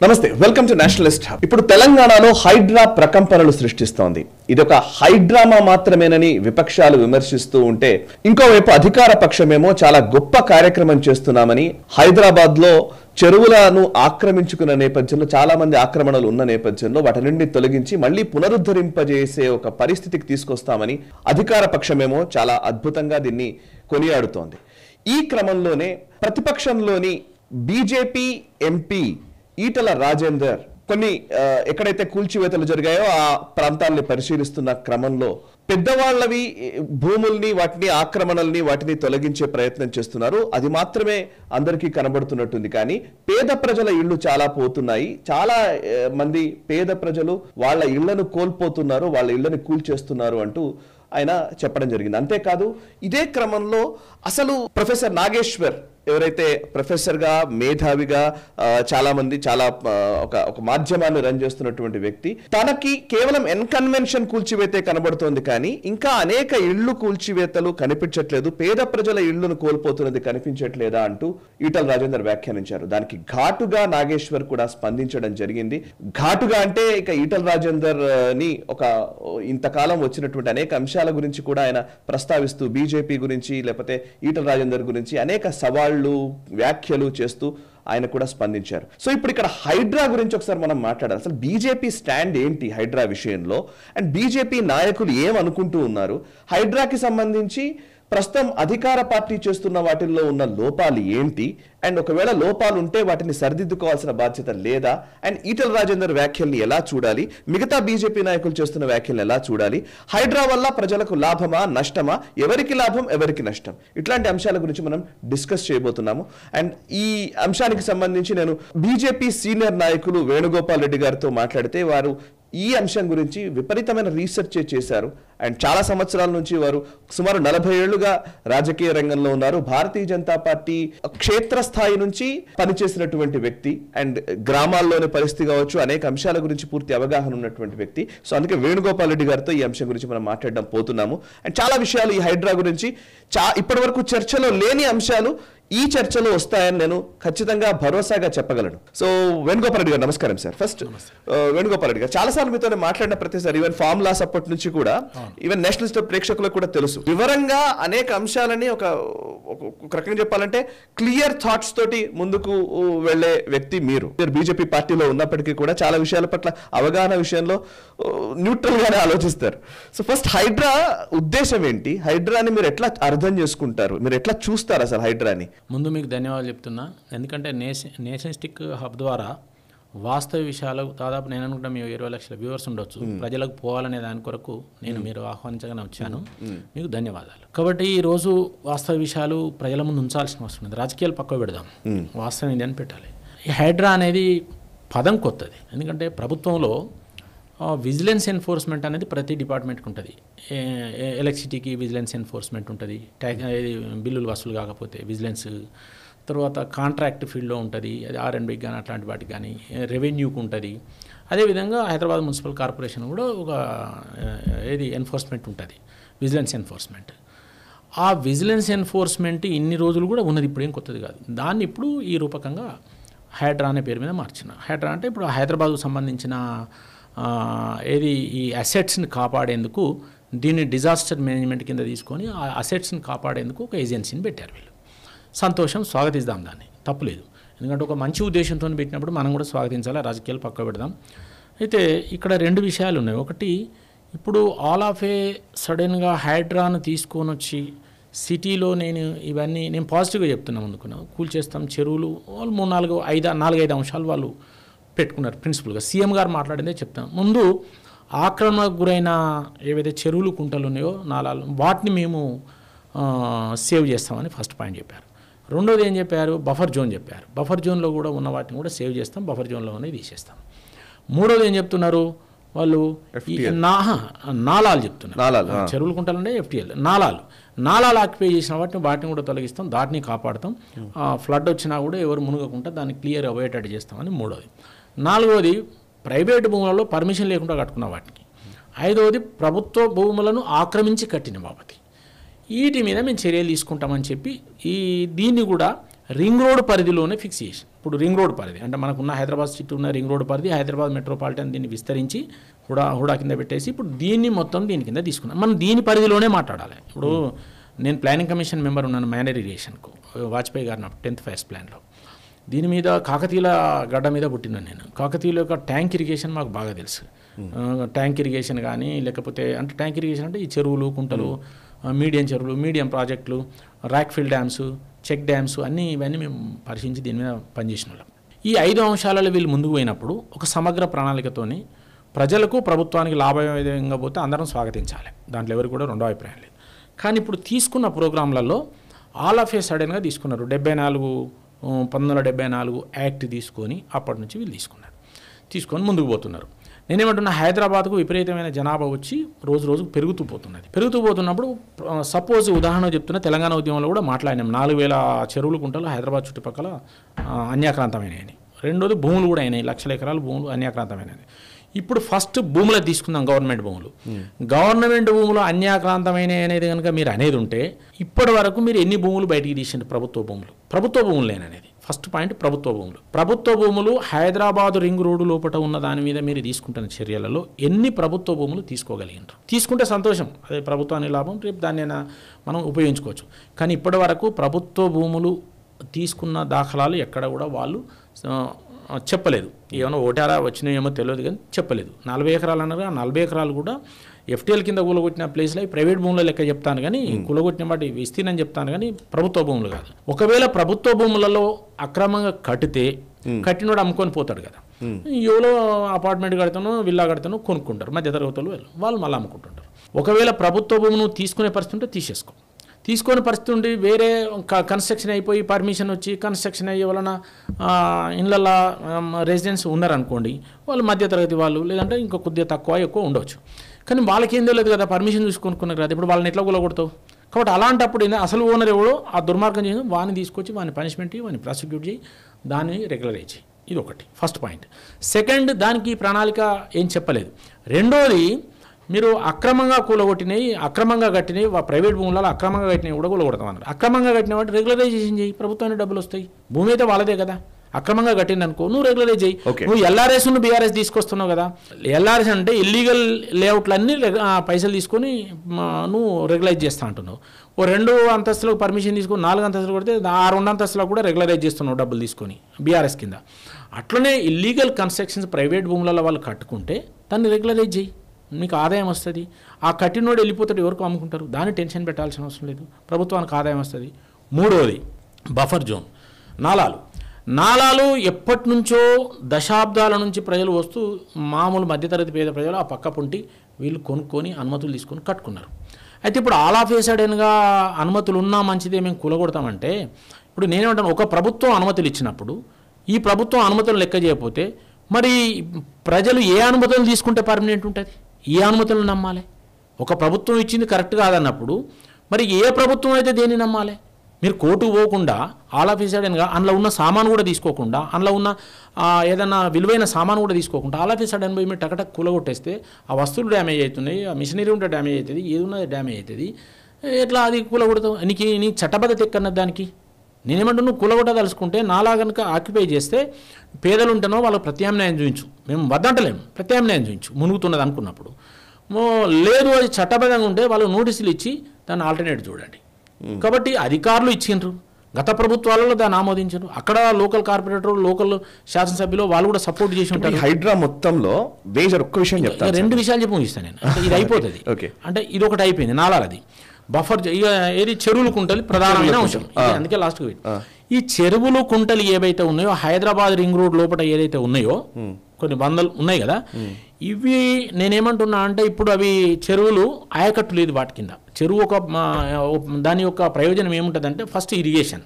నమస్తే, welcome to Nationalist hub. ఇప్పుడు తెలంగాణలో హైడ్రా ప్రకంపనలు సృష్టిస్తోంది. ఇదొక హైడ్రామా మాత్రమేనని విపక్షాలు విమర్శిస్తూ ఉంటే, ఇంకోవైపు అధికార పక్షమేమో చాలా గొప్ప కార్యక్రమం చేస్తున్నామని, హైదరాబాద్ లో చెరువులను ఆక్రమించుకున్న నేపథ్యంలో చాలా మంది ఆక్రమణలు ఉన్న నేపథ్యంలో వాటి నుండి తొలగించి మళ్ళీ పునరుద్ధరింపజేసే ఒక పరిస్థితికి తీసుకొస్తామని అధికార పక్షమేమో చాలా అద్భుతంగా దీన్ని కొనియాడుతోంది. ఈ క్రమంలోనే ప్రతిపక్షంలోని బీజేపీ ఎంపీ ఈటల రాజేందర్ కొన్ని ఎక్కడైతే కూల్చివేతలు జరిగాయో ఆ ప్రాంతాలని పరిశీలిస్తున్న క్రమంలో పెద్దవాళ్లవి భూముల్ని, వాటిని ఆక్రమణల్ని వాటిని తొలగించే ప్రయత్నం చేస్తున్నారు. అది మాత్రమే అందరికీ కనబడుతున్నట్టుంది. కానీ పేద ప్రజల ఇళ్లు చాలా పోతున్నాయి. చాలా మంది పేద ప్రజలు వాళ్ళ ఇళ్లను కోల్పోతున్నారు, వాళ్ళ ఇళ్లను కూల్చేస్తున్నారు అంటూ ఆయన చెప్పడం జరిగింది. అంతేకాదు, ఇదే క్రమంలో అసలు ప్రొఫెసర్ నాగేశ్వర్ ఎవరైతే ప్రొఫెసర్గా మేధావిగా చాలా మంది ఒక మాధ్యమాన్ని రన్ చేస్తున్నటువంటి వ్యక్తి, తనకి కేవలం ఎన్కన్వెన్షన్ కూల్చివేతే కనబడుతోంది కానీ ఇంకా అనేక ఇళ్లు కూల్చివేతలు కనిపించట్లేదు, పేద ప్రజల ఇళ్లను కోల్పోతున్నది కనిపించట్లేదా అంటూ ఈటల రాజేందర్ వ్యాఖ్యానించారు. దానికి ఘాటుగా నాగేశ్వర్ కూడా స్పందించడం జరిగింది. ఘాటుగా అంటే ఇక ఈటల రాజేందర్ ని ఒక ఇంతకాలం వచ్చినటువంటి అనేక అంశాల గురించి కూడా ఆయన ప్రస్తావిస్తూ బీజేపీ గురించి లేకపోతే ఈటల రాజేందర్ గురించి అనేక సవాళ్లు వ్యాఖ్యలు చేస్తూ ఆయన కూడా స్పందించారు. సో ఇప్పుడు ఇక్కడ హైడ్రా గురించి ఒకసారి మనం మాట్లాడాలి. అసలు బీజేపీ స్టాండ్ ఏంటి హైడ్రా విషయంలో, అండ్ బీజేపీ నాయకులు ఏమనుకుంటూ ఉన్నారు, హైడ్రాకి సంబంధించి ప్రస్తుతం అధికార పార్టీ చేస్తున్న వాటిల్లో ఉన్న లోపాలు ఏంటి, అండ్ ఒకవేళ లోపాలు ఉంటే వాటిని సరిదిద్దుకోవాల్సిన బాధ్యత లేదా, అండ్ ఈటల రాజేందర్ వ్యాఖ్యల్ని ఎలా చూడాలి, మిగతా బీజేపీ నాయకులు చేస్తున్న వ్యాఖ్యల్ని ఎలా చూడాలి, హైడ్రా వల్ల ప్రజలకు లాభమా నష్టమా, ఎవరికి లాభం ఎవరికి నష్టం, ఇట్లాంటి అంశాల గురించి మనం డిస్కస్ చేయబోతున్నాము. అండ్ ఈ అంశానికి సంబంధించి నేను బీజేపీ సీనియర్ నాయకులు వేణుగోపాల్ రెడ్డి గారితో మాట్లాడితే వారు ఈ అంశం గురించి విపరీతమైన రీసెర్చ్ చేశారు. అండ్ చాలా సంవత్సరాల నుంచి వారు సుమారు 40 ఏళ్లుగా రాజకీయ రంగంలో ఉన్నారు. భారతీయ జనతా పార్టీ క్షేత్రస్థాయి నుంచి పనిచేసినటువంటి వ్యక్తి, అండ్ గ్రామాల్లోని పరిస్థితి కావచ్చు అనేక అంశాల గురించి పూర్తి అవగాహన ఉన్నటువంటి వ్యక్తి. సో అందుకే వేణుగోపాల్ రెడ్డి గారితో ఈ అంశం గురించి మనం మాట్లాడడం పోతున్నాము. అండ్ చాలా విషయాలు ఈ హైడ్రా గురించి ఇప్పటి వరకు చర్చలో లేని అంశాలు ఈ చర్చలో వస్తాయని నేను ఖచ్చితంగా భరోసాగా చెప్పగలను. సో వేణుగోపాల్ రెడ్డి గారు నమస్కారం సార్. ఫస్ట్ వేణుగోపాల్ రెడ్డి గారు, చాలాసార్లు మీతో మాట్లాడిన ప్రతిసారి ఈవెన్ ఫార్ములాస్ అప్పటి నుంచి కూడా ఈవెన్ నేషనలిస్ట్ ప్రేక్షకులకు కూడా తెలుసు, వివరంగా అనేక అంశాలని ఒక రకంగా చెప్పాలంటే క్లియర్ థాట్స్ తోటి ముందుకు వెళ్లే వ్యక్తి మీరు. బీజేపీ పార్టీలో ఉన్నప్పటికీ కూడా చాలా విషయాల పట్ల అవగాహన విషయంలో న్యూట్రల్ గానే ఆలోచిస్తారు. సో ఫస్ట్ హైడ్రా ఉద్దేశం ఏంటి, హైడ్రాని మీరు ఎట్లా అర్థం చేసుకుంటారు, మీరు ఎట్లా చూస్తారు అసలు హైడ్రాని? ముందు మీకు ధన్యవాదాలు చెప్తున్నా. ఎందుకంటే నేషనలిస్టిక్ హబ్ ద్వారా వాస్తవ విషయాలు దాదాపు నేను అనుకుంటా మీ 20 లక్షల వ్యూవర్స్ ఉండొచ్చు, ప్రజలకు పోవాలనే దాని కొరకు నేను మీరు ఆహ్వానించగానే వచ్చాను. మీకు ధన్యవాదాలు. కాబట్టి ఈరోజు వాస్తవ విషయాలు ప్రజల ముందు ఉంచాల్సిన అవసరం ఉంది. రాజకీయాలు పక్క పెడదాం, వాస్తవం ఇది అని పెట్టాలి. ఈ హైడ్రా అనేది పదం కొత్తది. ఎందుకంటే ప్రభుత్వంలో విజిలెన్స్ ఎన్ఫోర్స్మెంట్ అనేది ప్రతి డిపార్ట్మెంట్కి ఉంటుంది. ఎలక్ట్రిసిటీకి విజిలెన్స్ ఎన్ఫోర్స్మెంట్ ఉంటుంది, బిల్లులు వసూలు కాకపోతే విజిలెన్స్, తర్వాత కాంట్రాక్ట్ ఫీల్డ్లో ఉంటుంది, అది R&B కానీ అట్లాంటి వాటికి కానీ, రెవెన్యూకి ఉంటుంది. అదేవిధంగా హైదరాబాద్ మున్సిపల్ కార్పొరేషన్ కూడా ఒక ఎన్ఫోర్స్మెంట్ ఉంటుంది, విజిలెన్స్ ఎన్ఫోర్స్మెంట్. ఆ విజిలెన్స్ ఎన్ఫోర్స్మెంట్ ఇన్ని రోజులు కూడా ఉన్నది, ఇప్పుడు ఏం కొత్తది కాదు. దాన్ని ఇప్పుడు ఈ రూపకంగా హైడ్రా అనే పేరు మీద మార్చిన. హైడ్రా అంటే ఇప్పుడు హైదరాబాద్కు సంబంధించిన ఈ అసెట్స్ని కాపాడేందుకు, దీన్ని డిజాస్టర్ మేనేజ్మెంట్ కింద తీసుకొని ఆ అసెట్స్ని కాపాడేందుకు ఒక ఏజెన్సీని పెట్టారు వీళ్ళు. సంతోషం, స్వాగతిద్దాం, దాన్ని తప్పులేదు. ఎందుకంటే ఒక మంచి ఉద్దేశంతో పెట్టినప్పుడు మనం కూడా స్వాగతించాలి, రాజకీయాలు పక్క పెడదాం. అయితే ఇక్కడ 2 విషయాలు ఉన్నాయి. ఒకటి, ఇప్పుడు ఆల్ ఆఫ్ ఏ సడన్గా హైడ్రాను తీసుకొని వచ్చి సిటీలో నేను పాజిటివ్గా చెప్తున్నాను అనుకున్నాను, కూల్చేస్తాం చెరువులు, వాళ్ళు 4-5 అంశాలు వాళ్ళు పెట్టుకున్నారు ప్రిన్సిపల్గా. సీఎం గారు మాట్లాడిందే చెప్తాను. ముందు ఆక్రమణకు గురైన ఏవైతే చెరువులు కుంటలు ఉన్నాయో నాలాలు, వాటిని మేము సేవ్ చేస్తామని ఫస్ట్ పాయింట్ చెప్పారు. రెండోది ఏం చెప్పారు, బఫర్ జోన్ చెప్పారు. బఫర్ జోన్లో కూడా ఉన్న వాటిని కూడా సేవ్ చేస్తాం, బఫర్ జోన్లో ఉన్నది తీసేస్తాం. మూడోది ఏం చెప్తున్నారు వాళ్ళు, నాలాలు చెప్తున్నారు. చెరువులు కుంటలుండే FTL నాలాలు ఆక్యుపై చేసిన వాటిని కూడా తొలగిస్తాం, దాటిని కాపాడుతాం. ఫ్లడ్ వచ్చినా కూడా ఎవరు మునగకుండా దాన్ని క్లియర్ అయ్యేటట్టు చేస్తామని మూడోది. నాలుగోది, ప్రైవేటు భూములలో పర్మిషన్ లేకుండా కట్టుకున్న వాటికి. ఐదవది, ప్రభుత్వ భూములను ఆక్రమించి కట్టిన బాబతి. వీటి మీద మేము చర్యలు తీసుకుంటామని చెప్పి దీన్ని కూడా రింగ్ రోడ్ పరిధిలోనే ఫిక్స్ చేసి, ఇప్పుడు రింగ్ రోడ్ పరిధి అంటే మనకున్న హైదరాబాద్ సిటీ ఉన్న రింగ్ రోడ్ పరిధి, హైదరాబాద్ మెట్రోపాలిటన్ దీన్ని విస్తరించి హుడా కింద పెట్టేసి ఇప్పుడు దీన్ని మొత్తం దీని కింద తీసుకున్నాం. మనం దీని పరిధిలోనే మాట్లాడాలి. ఇప్పుడు నేను ప్లానింగ్ కమిషన్ మెంబర్ ఉన్నాను మైనర్ ఇరిగేషన్కు, వాజ్పేయి గారు 10th ఫేజ్ ప్లాన్లో. దీని మీద కాకతీయుల గడ్డ మీద పుట్టినాను నేను. కాకతీయుల యొక్క ట్యాంక్ ఇరిగేషన్ మాకు బాగా తెలుసు. ట్యాంక్ ఇరిగేషన్ కానీ లేకపోతే అంటే ట్యాంక్ ఇరిగేషన్ అంటే ఈ చెరువులు, కుంటలు, మీడియం చెరువులు, మీడియం ప్రాజెక్టులు, రాక్ఫిల్ డ్యామ్స్, చెక్ డ్యామ్స్ ఇవన్నీ మేము పరిశీలించి దీని మీద పనిచేసిన వాళ్ళం. ఈ 5 అంశాలలో వీళ్ళు ముందుకు పోయినప్పుడు ఒక సమగ్ర ప్రణాళికతోని ప్రజలకు ప్రభుత్వానికి లాభదాయకంగా పోతే అందరం స్వాగతించాలి, దాంట్లో ఎవరికి కూడా రెండో అభిప్రాయం లేదు. కానీ ఇప్పుడు తీసుకున్న ప్రోగ్రాంలలో ఆల్ ఆఫ్ ఏ సడన్గా తీసుకున్నారు. 1974 యాక్ట్ తీసుకొని అప్పటి నుంచి వీళ్ళు తీసుకొని ముందుకు పోతున్నారు. నేనేమంటున్నా, హైదరాబాద్కు విపరీతమైన జనాభా వచ్చి రోజు రోజుకు పెరుగుతూ పోతున్నప్పుడు సపోజ్ ఉదాహరణ చెప్తున్నా, తెలంగాణ ఉద్యమంలో కూడా మాట్లాడినాం. 4000 చెరువులు, కుంటలు హైదరాబాద్ చుట్టుపక్కల అన్యాక్రాంతమైనవి. రెండోది భూములు కూడా అయినాయి, లక్షల ఎకరాలు భూములు అన్యాక్రాంతమైనవి. ఇప్పుడు ఫస్ట్ భూములకు తీసుకుందాం. గవర్నమెంట్ భూములు అన్యాక్రాంతమైన అనేది కనుక మీరు అనేది ఉంటే ఇప్పటి వరకు మీరు ఎన్ని భూములు బయటికి తీసిండు? ప్రభుత్వ భూములు లేననేది ఫస్ట్ పాయింట్. ప్రభుత్వ భూములు హైదరాబాద్ రింగ్ రోడ్డు లోపల ఉన్న దాని మీద మీరు తీసుకుంటున్న చర్యలలో ఎన్ని ప్రభుత్వ భూములు తీసుకోగలిగినారు? తీసుకుంటే సంతోషం, అదే ప్రభుత్వానికి లాభం, రేపు దాన్ని మనం ఉపయోగించుకోవచ్చు. కానీ ఇప్పటి వరకు ప్రభుత్వ భూములు తీసుకున్న దాఖలాలు ఎక్కడ కూడా వాళ్ళు చెప్పలేదు. ఏమైనా ఓటారా వచ్చినాయేమో తెలియదు కానీ చెప్పలేదు. 40 ఎకరాలు అన్నారు. 40 ఎకరాలు కూడా ఎఫ్టీఎల్ కింద కూలగొట్టిన ప్లేస్లో ప్రైవేట్ భూముల లెక్క చెప్తాను కానీ, కూలగొట్టిన వాటి విస్తీర్ణం చెప్తాను కానీ ప్రభుత్వ భూములు కాదు. ఒకవేళ ప్రభుత్వ భూములలో అక్రమంగా కట్టినోడు అమ్ముకొని పోతాడు కదా, ఎవరో అపార్ట్మెంట్ కడతానో విల్లా కడతానో కొనుక్కుంటారు మధ్యతరగతులు, వాళ్ళు మళ్ళీ అమ్ముకుంటుంటారు. ఒకవేళ ప్రభుత్వ భూమును తీసుకునే పరిస్థితి ఉంటే తీసుకునే పరిస్థితి ఉండి వేరే కన్స్ట్రక్షన్ అయిపోయి పర్మిషన్ వచ్చి కన్స్ట్రక్షన్ అయ్యే వలన ఇళ్ళల్లో రెసిడెన్స్ ఉన్నారనుకోండి, వాళ్ళు మధ్యతరగతి వాళ్ళు, లేదంటే ఇంకా కొద్దిగా ఎక్కువ ఉండవచ్చు. కానీ వాళ్ళకి ఏం తెలియదు కదా, పర్మిషన్ చూసుకొనుకున్నారు కదా, ఇప్పుడు వాళ్ళని ఎట్లా కూలగొడతావు? కాబట్టి అలాంటప్పుడు అసలు ఓనర్ ఎవడో ఆ దుర్మార్గం చేసి వాడిని తీసుకొచ్చి వాడిని పనిష్మెంట్ వాడిని ప్రాసిక్యూట్ చేయి, దాన్ని రెగ్యులరైజ్ చేయి. ఇది ఒకటి ఫస్ట్ పాయింట్. సెకండ్, దానికి ప్రణాళిక ఏం చెప్పలేదు. రెండోది, మీరు అక్రమంగా కూలగొట్టినవి, అక్రమంగా కట్టినవి, ప్రైవేట్ భూములలో అక్రమంగా కట్టినవి కూడా కూలగొడతామన్నారు. అక్రమంగా కట్టిన వాటి రెగ్యులరైజేషన్ చేయి, ప్రభుత్వానికి డబ్బులు వస్తాయి. భూమి అయితే వాళ్ళదే కదా, అక్రమంగా కట్టింది అనుకో, నువ్వు రెగ్యులరైజ్ చేయి. నువ్వు ఎల్ఆర్ఎస్ బీఆర్ఎస్ తీసుకొస్తున్నావు కదా, ఎల్ఆర్ఎస్ అంటే ఇల్లీగల్ లేఅవుట్లన్నీ పైసలు తీసుకొని నువ్వు రెగ్యులైజ్ చేస్తా అంటున్నావు. ఓ 2 అంతస్తులకు పర్మిషన్ తీసుకొని 4 అంతస్తులు కొడితే ఆ 2 అంతస్తులకు కూడా రెగ్యులరైజ్ చేస్తున్నావు డబ్బులు తీసుకొని బీఆర్ఎస్ కింద. అట్లనే ఇల్లీగల్ కన్స్ట్రక్షన్స్ ప్రైవేట్ భూములలో వాళ్ళు కట్టుకుంటే దాన్ని రెగ్యులరైజ్ చేయి, మీకు ఆదాయం వస్తుంది. ఆ కట్టినోడు వెళ్ళిపోతాడు, ఎవరికి అమ్ముకుంటారు, దాన్ని టెన్షన్ పెట్టాల్సిన అవసరం లేదు, ప్రభుత్వానికి ఆదాయం వస్తుంది. మూడవది, బఫర్ జోన్. నాలాలు ఎప్పటి నుంచో దశాబ్దాల నుంచి ప్రజలు వస్తూ మామూలు మధ్యతరగతి పేద ప్రజలు ఆ పక్క పుంటి వీళ్ళు కొనుక్కొని అనుమతులు తీసుకొని కట్టుకున్నారు. అయితే ఇప్పుడు ఆల్ ఆఫ్ ఏ సడన్గా అనుమతులు ఉన్నా మంచిదే మేము కూలగొడతామంటే, ఇప్పుడు నేనేమంటాను, ఒక ప్రభుత్వం అనుమతులు ఇచ్చినప్పుడు ఈ ప్రభుత్వం అనుమతులు లెక్క చేయకపోతే మరి ప్రజలు ఏ అనుమతులు తీసుకుంటే పర్మనెంట్ ఉంటుంది? ఏ అనుమతులను నమ్మాలి? ఒక ప్రభుత్వం ఇచ్చింది కరెక్ట్ కాదన్నప్పుడు మరి ఏ ప్రభుత్వం అయితే దేన్ని నమ్మాలి? మీరు కోర్టు పోకుండా ఆల్ ఆఫ్ ఏ సడన్గా అందులో ఉన్న సామాను కూడా తీసుకోకుండా, అందులో ఉన్న ఏదైనా విలువైన సామాను కూడా తీసుకోకుండా ఆల్ ఆఫ్ ఏ సడన్ పోయి మీరు టకటక్ కూలగొట్టేస్తే ఆ వస్తువులు డ్యామేజ్ అవుతున్నాయి, ఆ మిషనరీ ఉంటే డ్యామేజ్ అవుతుంది, ఏది ఉన్నది డ్యామేజ్ అవుతుంది. ఎట్లా అది కూలగొడతావు? నీ చట్టబద్ధత ఎక్కన్నది దానికి? నేనేమంటున్నా, నువ్వు కూలగొట్టదలుచుకుంటే నాలా కనుక ఆక్యుపై చేస్తే పేదలు ఉంటేనో వాళ్ళకి ప్రత్యామ్నాయం చూపించు, మేము వద్దంటలేము, ప్రత్యామ్నాయం చూపించు మునుగుతున్నది అనుకున్నప్పుడు. లేదు అది చట్టబద్ధంగా ఉంటే వాళ్ళు నోటీసులు ఇచ్చి దాన్ని ఆల్టర్నేట్ చూడండి. కాబట్టి అధికారులు ఇచ్చిండ్రు, గత ప్రభుత్వాలలో దాన్ని ఆమోదించారు. అక్కడ లోకల్ కార్పొరేటర్, లోకల్ శాసనసభ్యులు వాళ్ళు కూడా సపోర్ట్ చేసి ఉంటారు. హైడ్రా మొత్తంలో ఒక్క విషయం చెప్తాను, 2 విషయాలు చెప్పి ముగిస్తాను నేను. అంటే ఇది అయిపోతుంది. అంటే ఇది ఒకటి అయిపోయింది, నాలాది బఫర్. ఇక ఏది చెరువులు కుంటలు ప్రధానమైన అంశం, అందుకే లాస్ట్కి ఈ చెరువులు కుంటలు ఏవైతే ఉన్నాయో హైదరాబాద్ రింగ్ రోడ్ లోపల ఏదైతే ఉన్నాయో కొన్ని వందలు ఉన్నాయి కదా, ఇవి నేనేమంటున్నా అంటే ఇప్పుడు అవి చెరువులు ఆయకట్టు లేదు వాటి కింద. చెరువు దాని యొక్క ప్రయోజనం ఏముంటుందంటే ఫస్ట్ ఇరిగేషన్,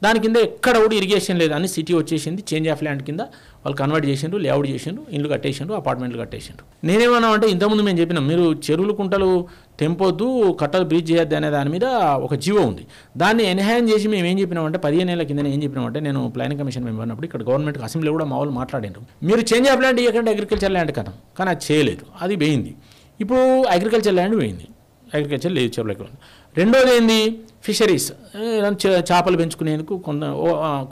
దాని కింద ఎక్కడ కూడా ఇరిగేషన్ లేదు, అని సిటీ వచ్చేసింది, చేంజ్ ఆఫ్ ల్యాండ్ కింద వాళ్ళు కన్వర్ట్ చేసిండ్రు, లేఅవుట్ చేసిండ్రు, ఇండ్లు కట్టేసిండ్రు, అపార్ట్మెంట్లు కట్టేసిండ్రు. నేనేమన్నా అంటే ఇంతకుముందు మేము చెప్పినాం, మీరు చెరువులు కుంటలు తెంపొద్దు, కట్టలు బ్రీచ్ చేయొద్దు అనే దాని మీద ఒక జీవో ఉంది. దాన్ని ఎన్హాన్స్ చేసి మేము ఏం చెప్పినామంటే 15 ఏళ్ల కింద ఏం చెప్పినామంటే, నేను ప్లానింగ్ కమిషన్ మెంబర్ ఉన్నప్పుడు ఇక్కడ గవర్నమెంట్ అసెంబ్లీ కూడా మా వాళ్ళు మాట్లాడినారు, మీరు చేంజ్ ఆఫ్ ల్యాండ్ ఇవ్వకంటే అగ్రికల్చర్ ల్యాండ్ కదా, కానీ అది చేయలేదు, అది పోయింది. ఇప్పుడు అగ్రికల్చర్ ల్యాండ్ పోయింది, అగ్రికల్చర్ లేదు చెరువులకి. రెండోది ఏంది, ఫిషరీస్, చేపలు పెంచుకునేందుకు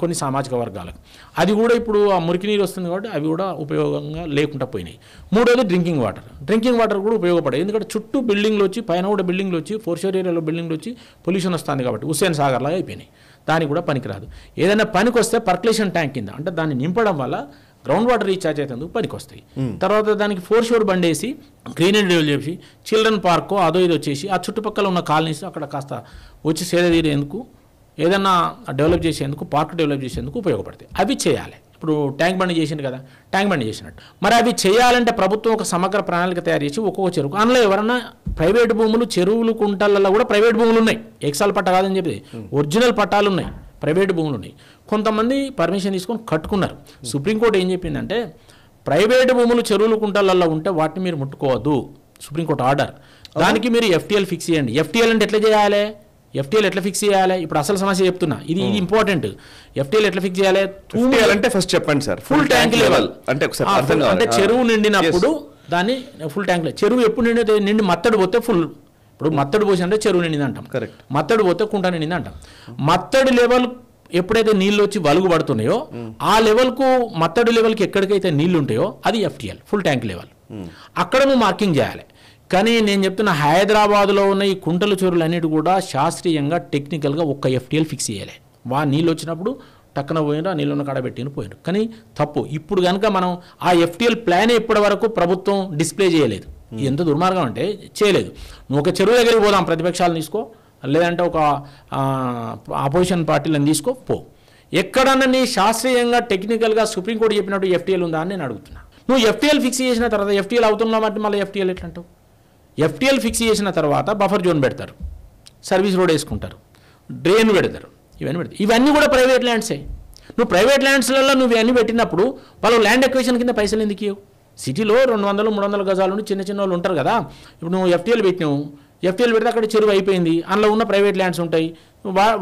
కొన్ని సామాజిక వర్గాలకు, అది కూడా ఇప్పుడు ఆ మురికి నీరు వస్తుంది కాబట్టి అవి కూడా ఉపయోగంగా లేకుండా పోయినాయి. మూడోది డ్రింకింగ్ వాటర్ కూడా ఉపయోగపడేది, ఎందుకంటే చుట్టూ బిల్డింగ్లు వచ్చి పైన కూడా బిల్డింగ్లు వచ్చి 4 షోర్ ఏరియాలో బిల్డింగ్లు వచ్చి పొల్యూషన్ వస్తుంది కాబట్టి హుస్సేన్ సాగర్ లాగా అయిపోయినాయి. దానికి కూడా పనికిరాదు. ఏదైనా పనికి వస్తే పర్కులేషన్ ట్యాంక్ కింద, అంటే దాన్ని నింపడం వల్ల గ్రౌండ్ వాటర్ రీఛార్జ్ అవుతుంది, పనికి వస్తాయి. తర్వాత దానికి 4 షోర్ బండేసి గ్రీనరీ డెవలప్ చేసి చిల్డ్రన్ పార్క్ అదో ఇది వచ్చేసి ఆ చుట్టుపక్కల ఉన్న కాలనీస్ అక్కడ కాస్త వచ్చి సేద తీరేందుకు, ఏదన్నా డెవలప్ చేసేందుకు, పార్క్ డెవలప్ చేసేందుకు ఉపయోగపడతాయి. అవి చేయాలి. ఇప్పుడు ట్యాంక్ బండి చేసింది కదా, ట్యాంక్ బండి చేసినట్టు మరి అవి చేయాలంటే ప్రభుత్వం ఒక సమగ్ర ప్రణాళిక తయారు చేసి ఒక్కొక్క చెరువు, అందులో ఎవరన్నా ప్రైవేట్ భూములు, చెరువులు, కుంటలలో కూడా ప్రైవేట్ భూములు ఉన్నాయి, ఎక్సాల్ పట్టా కాదని చెప్పి ఒరిజినల్ పట్టాలు ఉన్నాయి, ప్రైవేట్ భూములు ఉన్నాయి. కొంతమంది పర్మిషన్ తీసుకొని కట్టుకున్నారు. సుప్రీంకోర్టు ఏం చెప్పిందంటే ప్రైవేట్ భూములు, చెరువులు, కుంటలలో ఉంటే వాటిని మీరు ముట్టుకోవద్దు, సుప్రీంకోర్టు ఆర్డర్. దానికి మీరు FTL ఫిక్స్ చేయండి. FTL అంటే ఎట్లా చేయాలి, FTL ఎట్లా ఫిక్స్ చేయాలి, ఇప్పుడు అసలు సమస్య చెప్తున్నా, ఇది ఇంపార్టెంట్. FTL ఎట్లా ఫిక్స్ చేయాలి అంటే ఫస్ట్ చెప్పండి సార్. ఫుల్ ట్యాంక్ లెవెల్ అంటే చెరువు నిండినప్పుడు దాన్ని ఫుల్ ట్యాంక్ లెవెల్. చెరువు ఎప్పుడు నిండి మత్తడి పోతే ఫుల్, ఇప్పుడు మత్తడి పోసి అంటే చెరువు నిండింది అంటాం, మత్తడి పోతే కుంట నిండింది అంటాం. మత్తడి లెవెల్ ఎప్పుడైతే నీళ్ళు వచ్చి వలుగు పడుతున్నాయో ఆ లెవెల్కు, మత్తడి లెవెల్కి ఎక్కడికైతే నీళ్లు ఉంటాయో అది FTL ఫుల్ ట్యాంక్ లెవెల్. అక్కడ నువ్వు మార్కింగ్ చేయాలి. కానీ నేను చెప్తున్న హైదరాబాద్లో ఉన్న ఈ కుంటల చెరువులు అన్నిటి కూడా శాస్త్రీయంగా, టెక్నికల్గా ఒక్క FTL ఫిక్స్ చేయాలి. నీళ్ళు వచ్చినప్పుడు టక్కన పోయినారు, ఆ నీళ్ళు ఉన్న కాడ పెట్టిన పోయినారు. కానీ తప్పు. ఇప్పుడు కనుక మనం ఆ FTL ప్లానే ఇప్పటి వరకు ప్రభుత్వం డిస్ప్లే చేయలేదు. ఎంత దుర్మార్గం అంటే చేయలేదు. నువ్వు ఒక చెరువు దగ్గరికి పోదాం, ప్రతిపక్షాలను తీసుకో, లేదంటే ఒక అపోజిషన్ పార్టీలను తీసుకో, పో. ఎక్కడన్నా నీ శాస్త్రీయంగా, టెక్నికల్గా సుప్రీంకోర్టు చెప్పినట్టు FTL ఉందా అని నేను అడుగుతున్నా. నువ్వు FTL ఫిక్స్ చేసిన తర్వాత FTL అవుతున్నా అంటే మళ్ళీ FTL ఎట్లా అంటావు? FTL ఫిక్స్ చేసిన తర్వాత బఫర్ జోన్ పెడతారు, సర్వీస్ రోడ్ వేసుకుంటారు, డ్రైన్ పెడతారు, ఇవన్నీ కూడా ప్రైవేట్ ల్యాండ్సే. నువ్వు ప్రైవేట్ ల్యాండ్స్లలో నువ్వు ఇవన్నీ పెట్టినప్పుడు వాళ్ళు ల్యాండ్ ఎక్వేషన్ కింద పైసలు ఎందుకు ఇవ్వవు? సిటీలో 200-300 గజాలు ఉండి చిన్న చిన్న వాళ్ళు ఉంటారు కదా. ఇప్పుడు నువ్వు FTL పెట్టినావు, FTL పెడితే అక్కడ చెరువు అయిపోయింది, అందులో ఉన్న ప్రైవేట్ ల్యాండ్స్ ఉంటాయి,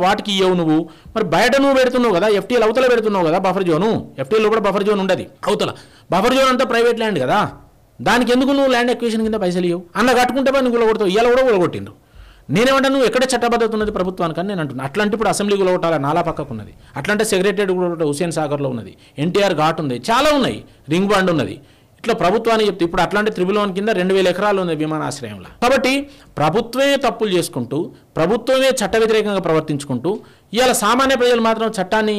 వాటికి ఇవ్వవు నువ్వు. మరి బయట నువ్వు పెడుతున్నావు కదా, FTL అవతల పెడుతున్నావు కదా బఫర్ జోను. FTLలో కూడా బఫర్ జోన్ ఉండదు, అవతల బఫర్ జోన్ అంతా ప్రైవేట్ ల్యాండ్ కదా. దానికి ఎందుకు నువ్వు ల్యాండ్ ఎక్వేషన్ కింద పైసలు ఇవ్వవు? అన్న కట్టుకుంటే పని కూలగొడతావు, ఇవాళ కూడా కూలగొట్టిండ్రు. నేనేమంటా, నువ్వు ఎక్కడ చట్టబద్ధత ఉన్నది ప్రభుత్వానికి అని నేను అంటున్నా. అట్లాంటి ఇప్పుడు అసెంబ్లీ కూలగొట్టాలి, నాలా పక్కకు ఉన్నది. అట్లాంటి సెక్రటరియట్ కూడా హుస్సేన్ సాగర్లో ఉన్నది, NTR ఘాట్ ఉంది, చాలా ఉన్నాయి, రింగ్ బాండ్ ఉన్నది. ఇట్లా ప్రభుత్వానికి చెప్తే ఇప్పుడు అట్లాంటి 1 కింద 2000 ఎకరాలు ఉంది విమానాశ్రయంలో. కాబట్టి ప్రభుత్వమే తప్పులు చేసుకుంటూ, ప్రభుత్వమే చట్ట వ్యతిరేకంగా ప్రవర్తించుకుంటూ, ఇవాళ సామాన్య ప్రజలు మాత్రం చట్టాన్ని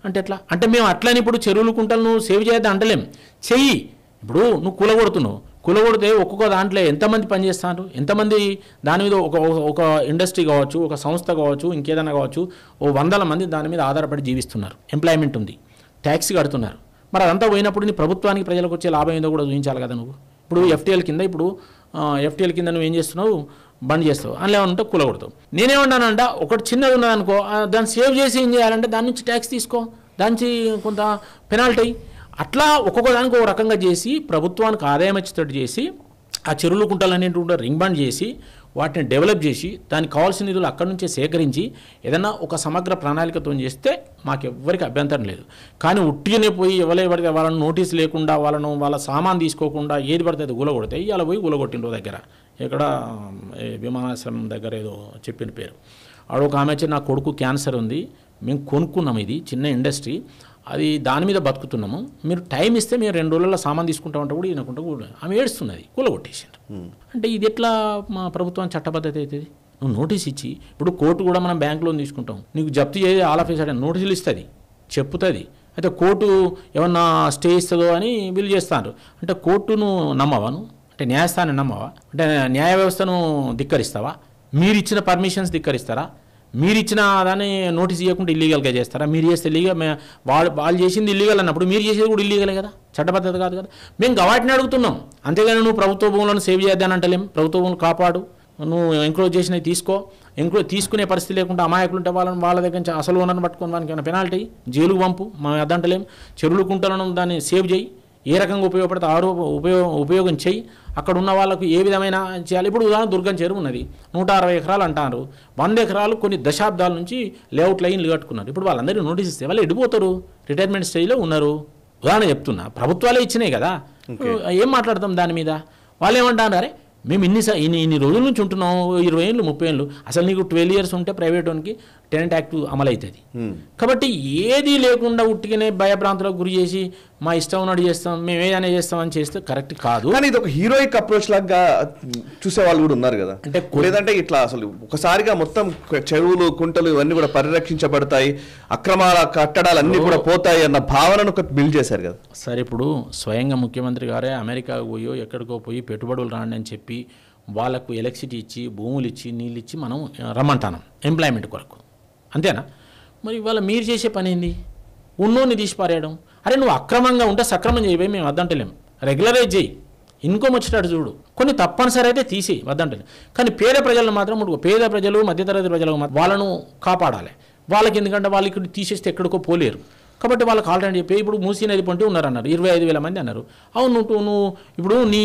అంటే ఎట్లా అంటే మేము అట్లని ఇప్పుడు చెరువులు, కుంటలను సేవ్ చేయద్దు అంటలేం, చెయ్యి. ఇప్పుడు నువ్వు కూలగొడితే ఒక్కొక్క దాంట్లో ఎంతమంది పనిచేస్తారు, ఎంతమంది దాని మీద ఒక ఇండస్ట్రీ కావచ్చు, ఒక సంస్థ కావచ్చు, ఇంకేదైనా కావచ్చు, 100 మంది దాని మీద ఆధారపడి జీవిస్తున్నారు, ఎంప్లాయ్మెంట్ ఉంది, ట్యాక్స్ కడుతున్నారు. మరి అదంతా పోయినప్పుడు నీ ప్రభుత్వానికి, ప్రజలకు వచ్చే లాభం ఏదో కూడా చూపించాలి కదా నువ్వు. ఇప్పుడు FTL కింద నువ్వు ఏం చేస్తున్నావు, బంద్ చేస్తావు, అందులో ఏమన్నా ఉంటే కూలగొడతావు. నేనేమన్నానంట, ఒకటి చిన్నది ఉన్నదనుకో, దాన్ని సేవ్ చేసి ఏం చేయాలంటే దాని నుంచి ట్యాక్స్ తీసుకో, దాని నుంచి కొంత పెనాల్టీ, అట్లా ఒక్కొక్క దానికి ఒక రకంగా చేసి ప్రభుత్వానికి ఆదాయం వచ్చేటట్టు చేసి ఆ చెరువులు, కుంటలన్నింటి కూడా రింగ్ బాండ్ చేసి వాటిని డెవలప్ చేసి దానికి కావాల్సిన నిధులు అక్కడి నుంచే సేకరించి ఏదైనా ఒక సమగ్ర ప్రణాళికతో చేస్తే మాకెవ్వరికి అభ్యంతరం లేదు. కానీ ఉట్టిగానే పోయి ఎవరైతే వాళ్ళని నోటీస్ లేకుండా, వాళ్ళ సామాన్ తీసుకోకుండా ఏది పడితే అది కూలగొడితే ఇలా పోయి కూలగొట్టిండ్రు దగ్గర, ఇక్కడ విమానాశ్రయం దగ్గర ఏదో చెప్పిన పేరు. ఆడొక ఆమె వచ్చి నా కొడుకు క్యాన్సర్ ఉంది, మేము కొనుక్కున్నాము, ఇది చిన్న ఇండస్ట్రీ, అది దాని మీద బతుకుతున్నాము, మీరు టైం ఇస్తే మేము 2 రోజుల్లో సామాన్ తీసుకుంటామంటే కూడా ఈయనకుంటా కూడా ఆమె ఏడుస్తున్నది, కూలగొట్టేసిండ్రు. అంటే ఇది ఎట్లా మా ప్రభుత్వం చట్టబద్ధత అవుతుంది? నువ్వు నోటీస్ ఇచ్చి, ఇప్పుడు కోర్టు కూడా మనం బ్యాంక్ లోన్ తీసుకుంటాం, నీకు జప్తు చేసి ఆల్ ఆఫ్ ఏ సడన్ నోటీసులు ఇస్తుంది, చెప్పుతుంది. అయితే కోర్టు ఏమన్నా స్టే ఇస్తుందో అని వీళ్ళు చేస్తారు. అంటే కోర్టును నమ్మవా నువ్వు? అంటే న్యాయస్థానం నమ్మవా? అంటే న్యాయ వ్యవస్థను ధిక్కరిస్తావా? మీరు ఇచ్చిన పర్మిషన్స్ ధిక్కరిస్తారా? మీరు ఇచ్చిన దాన్ని నోటీస్ ఇవ్వకుండా ఇల్లీగల్గా చేస్తారా? మీరు చేస్తే ఇల్లీగల్, వాళ్ళు చేసింది ఇల్లీగల్ అన్నప్పుడు మీరు చేసేది కూడా ఇల్లీగలే కదా, చట్టబద్ధత కాదు కదా. మేము వాటిని అడుగుతున్నాం, అంతేగాని నువ్వు ప్రభుత్వ భూములను సేవ్ చేద్దాని అంటలేం. ప్రభుత్వ భూములు కాపాడు, నువ్వు ఎంక్రోచ్ చేసినవి తీసుకో, తీసుకునే పరిస్థితి లేకుండా అమాయకులు ఉంటే వాళ్ళ దగ్గర నుంచి అసలు ఓనర్ని పట్టుకుని వానికి ఏమైనా పెనాల్టీ, జైలుకు పంపు, మనం అద్దంటలేం. చెరువులు, కుంటలను దాన్ని సేవ్ చేయి, ఏ రకంగా ఉపయోగపడితే ఉపయోగం చేయి, అక్కడ ఉన్న వాళ్ళకు ఏ విధమైన చేయాలి. ఇప్పుడు ఉదాహరణ దుర్గం చెరువు ఉన్నది, 160 ఎకరాలు అంటారు, 100 ఎకరాలు కొన్ని దశాబ్దాల నుంచి లేఅవుట్ లైన్లు కట్టుకున్నారు. ఇప్పుడు వాళ్ళందరికీ నోటీస్ ఇస్తే వాళ్ళు ఎడిపోతారు, రిటైర్మెంట్ స్టేజ్లో ఉన్నారు. ఉదాహరణ చెప్తున్నా, ప్రభుత్వాలే ఇచ్చినాయి కదా, ఏం మాట్లాడతాం దాని మీద? వాళ్ళు ఏమంటారు, అరే మేము ఇన్ని రోజుల నుంచి ఉంటున్నాం, 20 ఏళ్ళు 30 ఏళ్ళు. అసలు నీకు 12 years ఉంటే ప్రైవేట్ వానికి టెనెంట్ యాక్ట్ అమలు అవుతుంది. కాబట్టి ఏది లేకుండా ఉట్టిగానే భయభ్రాంతులకు గురి చేసి మా ఇష్టం ఉన్నట్టు చేస్తాం, మేము ఏదైనా చేస్తామని చేస్తే కరెక్ట్ కాదు. కానీ ఇది ఒక హీరోయిక్ అప్రోచ్ లాగా చూసే వాళ్ళు కూడా ఉన్నారు కదా. అంటే లేదంటే ఇట్లా అసలు ఒకసారిగా మొత్తం చెరువులు కుంటలు ఇవన్నీ కూడా పరిరక్షించబడతాయి, అక్రమాల కట్టడాలు అన్ని కూడా పోతాయి అన్న భావనను బిల్డ్ చేశారు కదా. సరే, ఇప్పుడు స్వయంగా ముఖ్యమంత్రి గారే అమెరికాకు పోయో ఎక్కడికో పోయి పెట్టుబడులు రాండి అని చెప్పి వాళ్ళకు ఎలక్ట్రిసిటీ ఇచ్చి భూములు ఇచ్చి నీళ్ళు ఇచ్చి మనం రమ్మంటాం ఎంప్లాయ్మెంట్ కొరకు, అంతేనా? మరి ఇవాళ మీరు చేసే పని ఏంది? ఉన్నోని తీసి పారేయడం. అరే నువ్వు అక్రమంగా ఉంటే సక్రమం చేయబోయి మేము వద్దంటలేం, రెగ్యులరైజ్ చేయి, ఇన్కమ్ వచ్చేటట్టు చూడు, కొన్ని తప్పనిసరి అయితే తీసి వద్దంటలేం. కానీ పేద ప్రజలను మాత్రం పేద ప్రజలు మధ్యతరగతి ప్రజలకు వాళ్ళను కాపాడాలి. వాళ్ళకి ఎందుకంటే వాళ్ళు ఇక్కడ తీసేస్తే ఎక్కడికో పోలేరు, కాబట్టి వాళ్ళకి ఆల్రెడీ చెప్పి ఇప్పుడు మూసీ నది పొంటి ఉన్నారన్నారు, 25,000 మంది అన్నారు. అవును, నువ్వు ఇప్పుడు నీ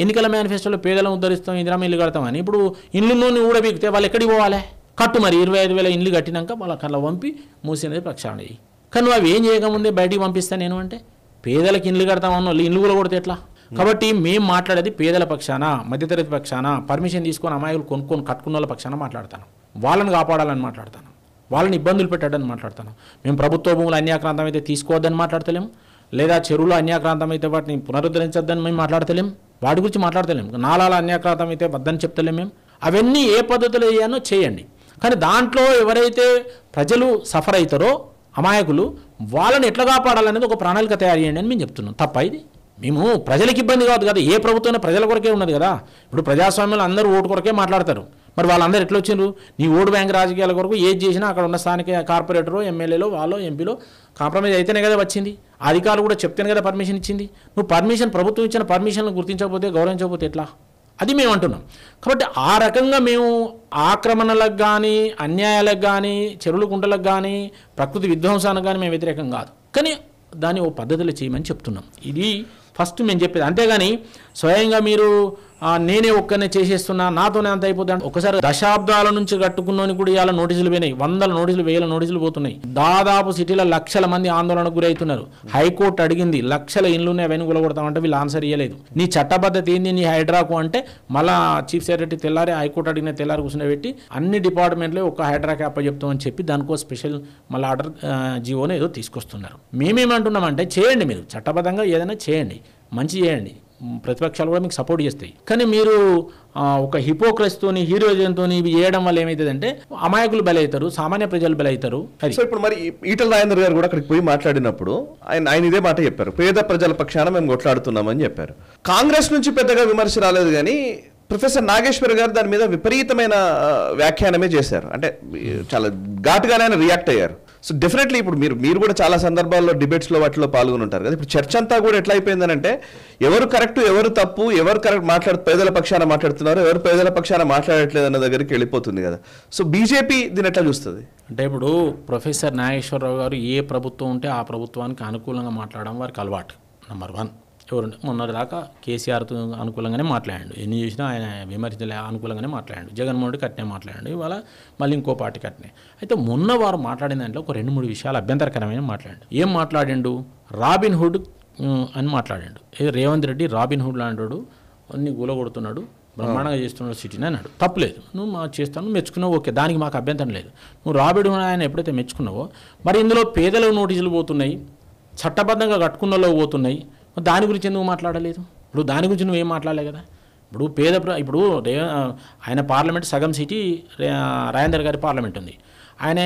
ఎన్నికల మేనిఫెస్టోలో పేదలను ఉద్ధరిస్తాం, ఇందిరామ ఇల్లు కడతామని, ఇప్పుడు ఇల్లును కూడా బీగితే వాళ్ళు ఎక్కడికి పోవాలి? కట్టు మరి 25,000 ఇండ్లు కట్టినాక వాళ్ళకి అలా పంపి మూసీ నది ప్రక్షాళన చేయి. కానీ నువ్వు అవి ఏం చేయకముందే బయటికి పంపిస్తాను నేను అంటే పేదలకు ఇండ్లు కడతామన్న వాళ్ళు ఇండ్లు కూడా కొడితే ఎట్లా? కాబట్టి మేము మాట్లాడేది పేదల పక్షాన, మధ్యతరగతి పక్షాన, పర్మిషన్ తీసుకొని అమాయకులు కొనుక్కొని కట్టుకున్న వాళ్ళ పక్షాన మాట్లాడతాను, వాళ్ళని కాపాడాలని మాట్లాడతాను, వాళ్ళని ఇబ్బందులు పెట్టాడని మాట్లాడతాను. మేము ప్రభుత్వ భూములు అన్యాక్రాంతం అయితే తీసుకోవద్దని మాట్లాడతలేము, లేదా చెరువులు అన్యాక్రాంతం అయితే వాటిని పునరుద్ధరించొద్దని మేము మాట్లాడతలేం, వాటి గురించి మాట్లాడతలేము. నాలాల అన్యాక్రాంతం అయితే వద్దని చెప్తలేం మేము. అవన్నీ ఏ పద్ధతిలో చేయాలో చేయండి, కానీ దాంట్లో ఎవరైతే ప్రజలు సఫర్ అవుతారో అమాయకులు వాళ్ళని ఎట్లా కాపాడాలనేది ఒక ప్రణాళిక తయారు చేయండి అని మేము చెప్తున్నాం. తప్ప ఇది మేము ప్రజలకు ఇబ్బంది కాదు కదా, ఏ ప్రభుత్వం ప్రజల కొరకే ఉన్నది కదా. ఇప్పుడు ప్రజాస్వామ్యంలో అందరూ ఓటు కొరకే మాట్లాడతారు, మరి వాళ్ళందరూ ఎట్లా వచ్చిండ్రు? నీ ఓటు బ్యాంక్ రాజకీయాల కొరకు ఏది చేసినా అక్కడ ఉన్న స్థానిక కార్పొరేటరో ఎమ్మెల్యేలో వాళ్ళో ఎంపీలో కాంప్రమైజ్ అయితేనే కదా వచ్చింది, అధికారులు కూడా చెప్తేనే కదా పర్మిషన్ ఇచ్చింది. నువ్వు పర్మిషన్ ప్రభుత్వం ఇచ్చిన పర్మిషన్లు గుర్తించకపోతే గౌరవించకపోతే ఎట్లా? అది మేము అంటున్నాం. కాబట్టి ఆ రకంగా మేము ఆక్రమణలకు కానీ అన్యాయాలకు కానీ చెరువుల కుంటలకు కానీ ప్రకృతి విధ్వంసానికి కానీ మేము వ్యతిరేకం కాదు, కానీ దాన్ని ఓ పద్ధతిలో చేయమని చెప్తున్నాం. ఇది ఫస్ట్ మేము చెప్పేది. అంతేగాని స్వయంగా మీరు నేనే ఒక్కనే చేసేస్తున్నా నాతోనే అంత అయిపోతుంది. ఒకసారి దశాబ్దాల నుంచి కట్టుకున్నోని కూడా ఇవాళ నోటీసులు పోయినాయి, 100 నోటీసులు 1000 నోటీసులు పోతున్నాయి. దాదాపు సిటీలో లక్షల మంది ఆందోళనకు గురవుతున్నారు. హైకోర్టు అడిగింది లక్షల ఇండ్లు అవన్నీ గులగొడతామంటే వీళ్ళు ఆన్సర్ ఇవ్వలేదు. నీ చట్టబద్ధత ఏంది నీ హైడ్రాకు అంటే మళ్ళా చీఫ్ సెక్రటరీ తెల్లారి హైకోర్టు అడిగిన తెల్లారి కూర్చుని అన్ని డిపార్ట్మెంట్లో ఒక హైడ్రాకి అప్పచెప్తామని చెప్పి దానికో స్పెషల్ మళ్ళీ ఆర్డర్ జీవోని ఏదో తీసుకొస్తున్నారు. మేమేమంటున్నామంటే చేయండి, మీరు చట్టబద్ధంగా ఏదైనా చేయండి, మంచి చేయండి, ప్రతిపక్షాలు కూడా మీకు సపోర్ట్ చేస్తాయి. కానీ మీరు ఒక హిపోక్రసీతోని హీరోయిజంతో ఇవి చేయడం వల్ల ఏమవుతుందంటే అమాయకులు బలవుతారు, సామాన్య ప్రజలు బలవుతారు. సో ఇప్పుడు మరి ఈటల రాజేందర్ గారు కూడా అక్కడికి పోయి మాట్లాడినప్పుడు ఆయన ఇదే మాట చెప్పారు, పేద ప్రజల పక్షాన మేము కొట్లాడుతున్నామని చెప్పారు. కాంగ్రెస్ నుంచి పెద్దగా విమర్శ రాలేదు, కానీ ప్రొఫెసర్ నాగేశ్వర్ గారు దాని మీద విపరీతమైన వ్యాఖ్యానమే చేశారు. అంటే చాలా ఘాటుగానే ఆయన రియాక్ట్ అయ్యారు. సో డెఫినెట్లీ ఇప్పుడు మీరు కూడా చాలా సందర్భాల్లో డిబేట్స్లో వాటిలో పాల్గొని ఉంటారు కదా. ఇప్పుడు చర్చ అంతా కూడా ఎట్లా అయిపోయిందని అంటే ఎవరు కరెక్ట్ ఎవరు తప్పు, ఎవరు కరెక్ట్ పేదల పక్షాన మాట్లాడుతున్నారు, ఎవరు పేదల పక్షాన మాట్లాడట్లేదు అన్న దగ్గరికి వెళ్ళిపోతుంది కదా. సో బీజేపీ దీన్ని ఎట్లా చూస్తుంది అంటే ఇప్పుడు ప్రొఫెసర్ నాగేశ్వరరావు గారు ఏ ప్రభుత్వం ఉంటే ఆ ప్రభుత్వానికి అనుకూలంగా మాట్లాడడం వారికి అలవాటు. నెంబర్ 1. ఎవరంటే మొన్నటిదాకా కేసీఆర్తో అనుకూలంగానే మాట్లాడాడు, ఎన్ని చేసినా ఆయన విమర్శలే అనుకూలంగానే మాట్లాడాడు, జగన్మోహన్ రెడ్డి కట్నే మాట్లాడాడు, ఇవాళ మళ్ళీ ఇంకో పార్టీ కట్నే. అయితే మొన్న వారు మాట్లాడిన దాంట్లో ఒక 2-3 విషయాలు అభ్యంతరకరమైన మాట్లాడాడు. ఏం మాట్లాడాడు? రాబిన్హుడ్ అని మాట్లాడాడు. రేవంత్ రెడ్డి రాబిన్హుడ్ లాంటాడు, అన్ని గూలగొడుతున్నాడు, బ్రహ్మాండంగా చేస్తున్నాడు సిటీని అన్నాడు. తప్పులేదు, నువ్వు చేస్తాను మెచ్చుకున్నావు, ఓకే, దానికి మాకు అభ్యంతరం లేదు. నువ్వు రాబిన్హుడ్ ఆయన ఎప్పుడైతే మెచ్చుకున్నావో మరి ఇందులో పేదలకు నోటీసులు పోతున్నాయి, చట్టబద్ధంగా కట్టుకున్నలో పోతున్నాయి, దాని గురించి ఎందుకు మాట్లాడలేదు? ఇప్పుడు దాని గురించి నువ్వేం మాట్లాడలే కదా. ఇప్పుడు ఆయన పార్లమెంట్ సగం సిటీ రాజేందర్ గారి పార్లమెంట్ ఉంది, ఆయన